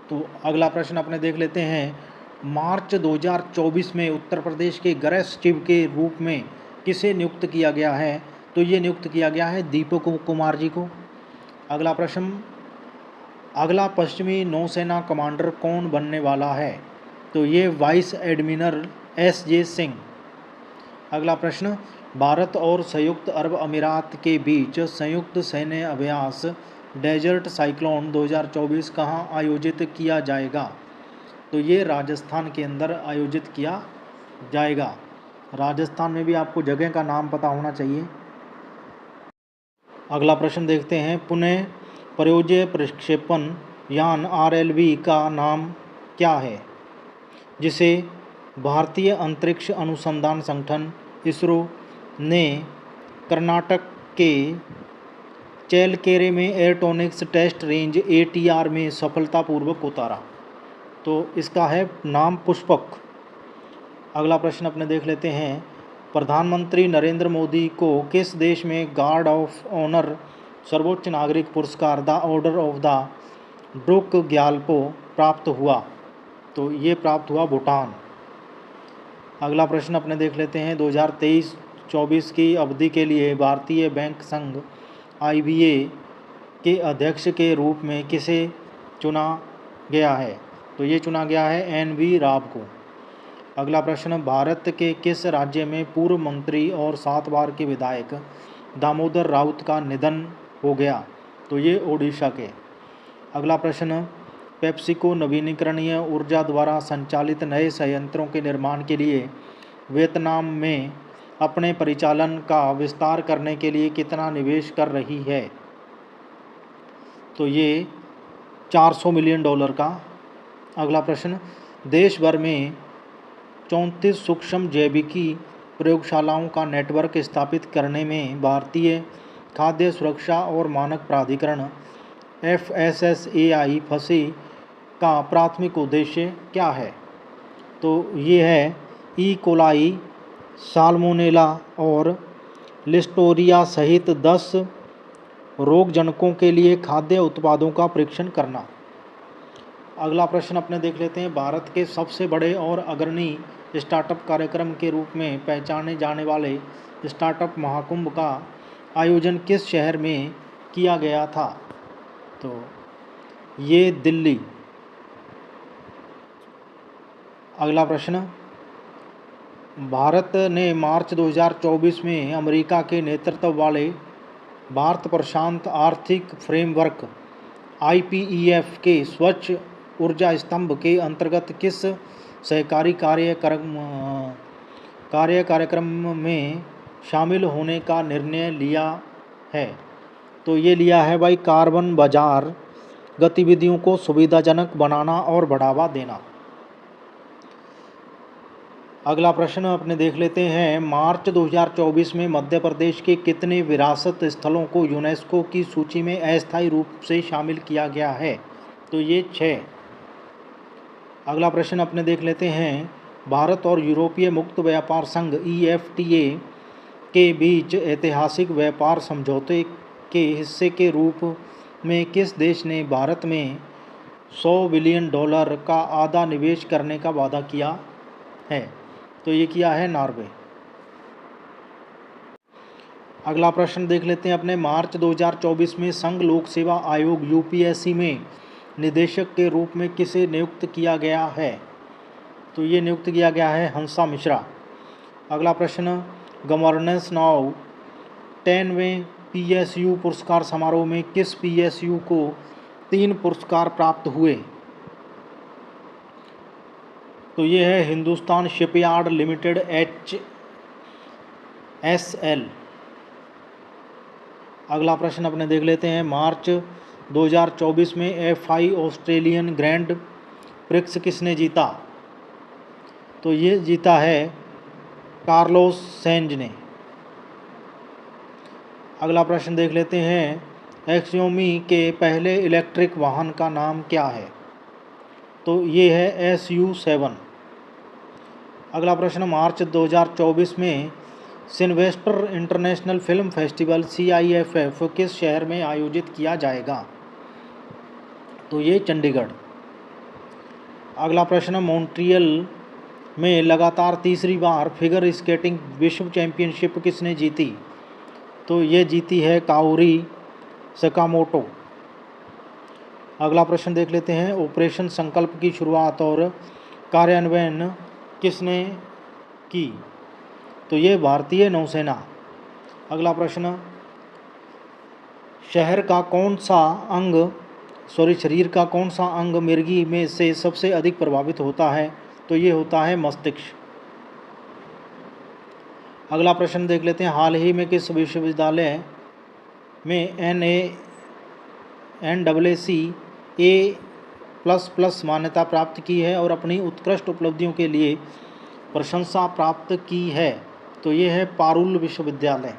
तो अगला प्रश्न अपने देख लेते हैं, मार्च 2024 में उत्तर प्रदेश के गृह सचिव के रूप में किसे नियुक्त किया गया है? तो ये नियुक्त किया गया है दीपक कुमार जी को। अगला प्रश्न, अगला पश्चिमी नौसेना कमांडर कौन बनने वाला है? तो ये वाइस एडमिरल SJ सिंह। अगला प्रश्न, भारत और संयुक्त अरब अमीरात के बीच संयुक्त सैन्य अभ्यास डेजर्ट साइक्लोन 2024 कहाँ आयोजित किया जाएगा? तो ये राजस्थान के अंदर आयोजित किया जाएगा। राजस्थान में भी आपको जगह का नाम पता होना चाहिए। अगला प्रश्न देखते हैं, पुणे प्रयोज्य प्रक्षेपण यान RLV का नाम क्या है जिसे भारतीय अंतरिक्ष अनुसंधान संगठन इसरो ने कर्नाटक के चेलकेरे में एयरोटॉनिक्स टेस्ट रेंज ATR में सफलतापूर्वक उतारा? तो इसका है नाम पुष्पक। अगला प्रश्न अपने देख लेते हैं, प्रधानमंत्री नरेंद्र मोदी को किस देश में गार्ड ऑफ ऑनर सर्वोच्च नागरिक पुरस्कार the order of the Druk Gyalpo प्राप्त हुआ? तो ये प्राप्त हुआ भूटान। अगला प्रश्न अपने देख लेते हैं, 2023-24 की अवधि के लिए भारतीय बैंक संघ IBA के अध्यक्ष के रूप में किसे चुना गया है? तो ये चुना गया है NV राव को। अगला प्रश्न, भारत के किस राज्य में पूर्व मंत्री और 7 बार के विधायक दामोदर राउत का निधन हो गया? तो ये ओडिशा के। अगला प्रश्न, पेप्सिको नवीनीकरणीय ऊर्जा द्वारा संचालित नए संयंत्रों के निर्माण के लिए वियतनाम में अपने परिचालन का विस्तार करने के लिए कितना निवेश कर रही है? तो ये $400 मिलियन का। अगला प्रश्न, देश भर में 34 सूक्ष्म जैविकी प्रयोगशालाओं का नेटवर्क स्थापित करने में भारतीय खाद्य सुरक्षा और मानक प्राधिकरण FSSAI फंसी का प्राथमिक उद्देश्य क्या है? तो ये है ई कोलाई, साल्मोनेला और लिस्टोरिया सहित 10 रोगजनकों के लिए खाद्य उत्पादों का परीक्षण करना। अगला प्रश्न अपने देख लेते हैं। भारत के सबसे बड़े और अग्रणी स्टार्टअप कार्यक्रम के रूप में पहचाने जाने वाले स्टार्टअप महाकुंभ का आयोजन किस शहर में किया गया था? तो ये दिल्ली। अगला प्रश्न, भारत ने मार्च 2024 में अमेरिका के नेतृत्व वाले भारत प्रशांत आर्थिक फ्रेमवर्क IPEF के स्वच्छ ऊर्जा स्तंभ के अंतर्गत किस सहकारी कार्यक्रम में शामिल होने का निर्णय लिया है? तो ये लिया है भाई कार्बन बाजार गतिविधियों को सुविधाजनक बनाना और बढ़ावा देना। अगला प्रश्न अपने देख लेते हैं। मार्च 2024 में मध्य प्रदेश के कितने विरासत स्थलों को यूनेस्को की सूची में अस्थायी रूप से शामिल किया गया है? तो ये 6। अगला प्रश्न अपने देख लेते हैं। भारत और यूरोपीय मुक्त व्यापार संघ EFTA के बीच ऐतिहासिक व्यापार समझौते के हिस्से के रूप में किस देश ने भारत में $100 बिलियन का आधा निवेश करने का वादा किया है? तो ये किया है नॉर्वे। अगला प्रश्न देख लेते हैं अपने। मार्च 2024 में संघ लोक सेवा आयोग UPSC में निदेशक के रूप में किसे नियुक्त किया गया है? तो ये नियुक्त किया गया है हंसा मिश्रा। अगला प्रश्न, गवर्नेंस नाउ 10वें PSU पुरस्कार समारोह में किस PSU को 3 पुरस्कार प्राप्त हुए? तो ये है हिंदुस्तान शिपयार्ड लिमिटेड HSL। अगला प्रश्न अपने देख लेते हैं। मार्च 2024 में FI ऑस्ट्रेलियन ग्रैंड प्रिक्स किसने जीता? तो ये जीता है कार्लोस सेंज ने। अगला प्रश्न देख लेते हैं। Xiaomi के पहले इलेक्ट्रिक वाहन का नाम क्या है? तो ये है SU7। अगला प्रश्न, मार्च 2024 में Sylvester international film festival CIFF किस शहर में आयोजित किया जाएगा? तो ये चंडीगढ़। अगला प्रश्न, मॉन्ट्रियल में लगातार तीसरी बार फिगर स्केटिंग विश्व चैंपियनशिप किसने जीती? तो ये जीती है काओरी सकामोटो। अगला प्रश्न देख लेते हैं। ऑपरेशन संकल्प की शुरुआत और कार्यान्वयन किसने की? तो ये भारतीय नौसेना। अगला प्रश्न, शरीर का कौन सा अंग मिर्गी में से सबसे अधिक प्रभावित होता है? तो ये होता है मस्तिष्क। अगला प्रश्न देख लेते हैं। हाल ही में किस विश्वविद्यालय में NAAC A++ मान्यता प्राप्त की है और अपनी उत्कृष्ट उपलब्धियों के लिए प्रशंसा प्राप्त की है? तो ये है पारुल विश्वविद्यालय।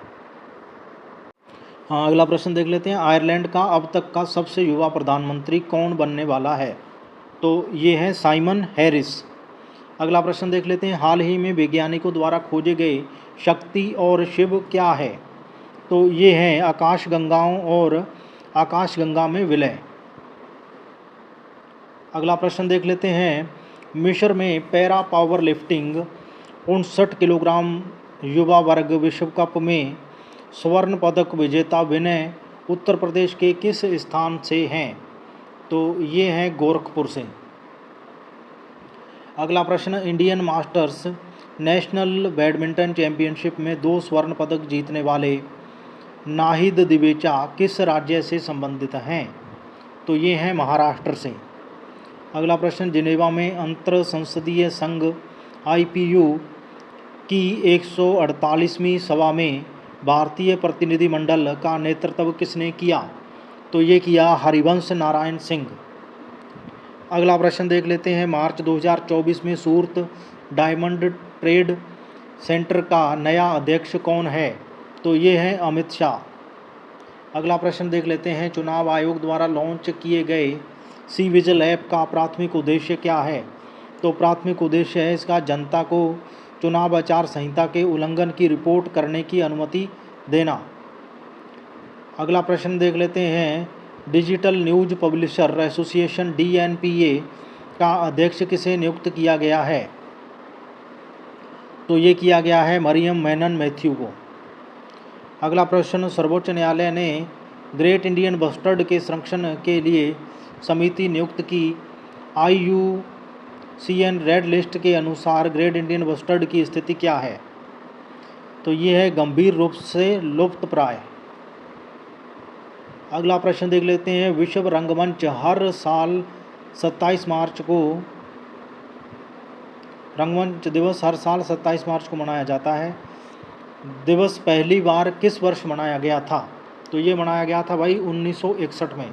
हाँ, अगला प्रश्न देख लेते हैं। आयरलैंड का अब तक का सबसे युवा प्रधानमंत्री कौन बनने वाला है? तो ये है साइमन हैरिस। अगला प्रश्न देख लेते हैं। हाल ही में वैज्ञानिकों द्वारा खोजे गए शक्ति और शिव क्या है? तो ये हैं आकाशगंगाओं और आकाशगंगा में विलय। अगला प्रश्न देख लेते हैं। मिस्र में पैरा पावर लिफ्टिंग 59 किलोग्राम युवा वर्ग विश्व कप में स्वर्ण पदक विजेता विनय उत्तर प्रदेश के किस स्थान से हैं? तो ये हैं गोरखपुर से। अगला प्रश्न, Indian masters national badminton championship में 2 स्वर्ण पदक जीतने वाले नाहिद दिवेचा किस राज्य से संबंधित हैं? तो ये हैं महाराष्ट्र से। अगला प्रश्न, जिनेवा में अंतर संसदीय संघ IPU की 148वीं सभा में भारतीय प्रतिनिधिमंडल का नेतृत्व किसने किया? तो ये किया हरिवंश नारायण सिंह। अगला प्रश्न देख लेते हैं। मार्च 2024 में सूरत डायमंड ट्रेड सेंटर का नया अध्यक्ष कौन है? तो ये है अमित शाह। अगला प्रश्न देख लेते हैं। चुनाव आयोग द्वारा लॉन्च किए गए सी विजिल ऐप का प्राथमिक उद्देश्य क्या है? तो प्राथमिक उद्देश्य है इसका जनता को चुनाव आचार संहिता के उल्लंघन की रिपोर्ट करने की अनुमति देना। अगला प्रश्न देख लेते हैं, digital news publisher association DNPA का अध्यक्ष किसे नियुक्त किया गया है? तो ये किया गया है मरियम मेनन मैथ्यू को। अगला प्रश्न, सर्वोच्च न्यायालय ने ग्रेट इंडियन बस्टर्ड के संरक्षण के लिए समिति नियुक्त की। IUCN रेड लिस्ट के अनुसार ग्रेट इंडियन बस्टर्ड की स्थिति क्या है? तो ये है गंभीर रूप से लुप्तप्राय। अगला प्रश्न देख लेते हैं, विश्व रंगमंच हर साल 27 मार्च को रंगमंच दिवस हर साल 27 मार्च को मनाया जाता है। दिवस पहली बार किस वर्ष मनाया गया था? तो ये मनाया गया था भाई 1961 में।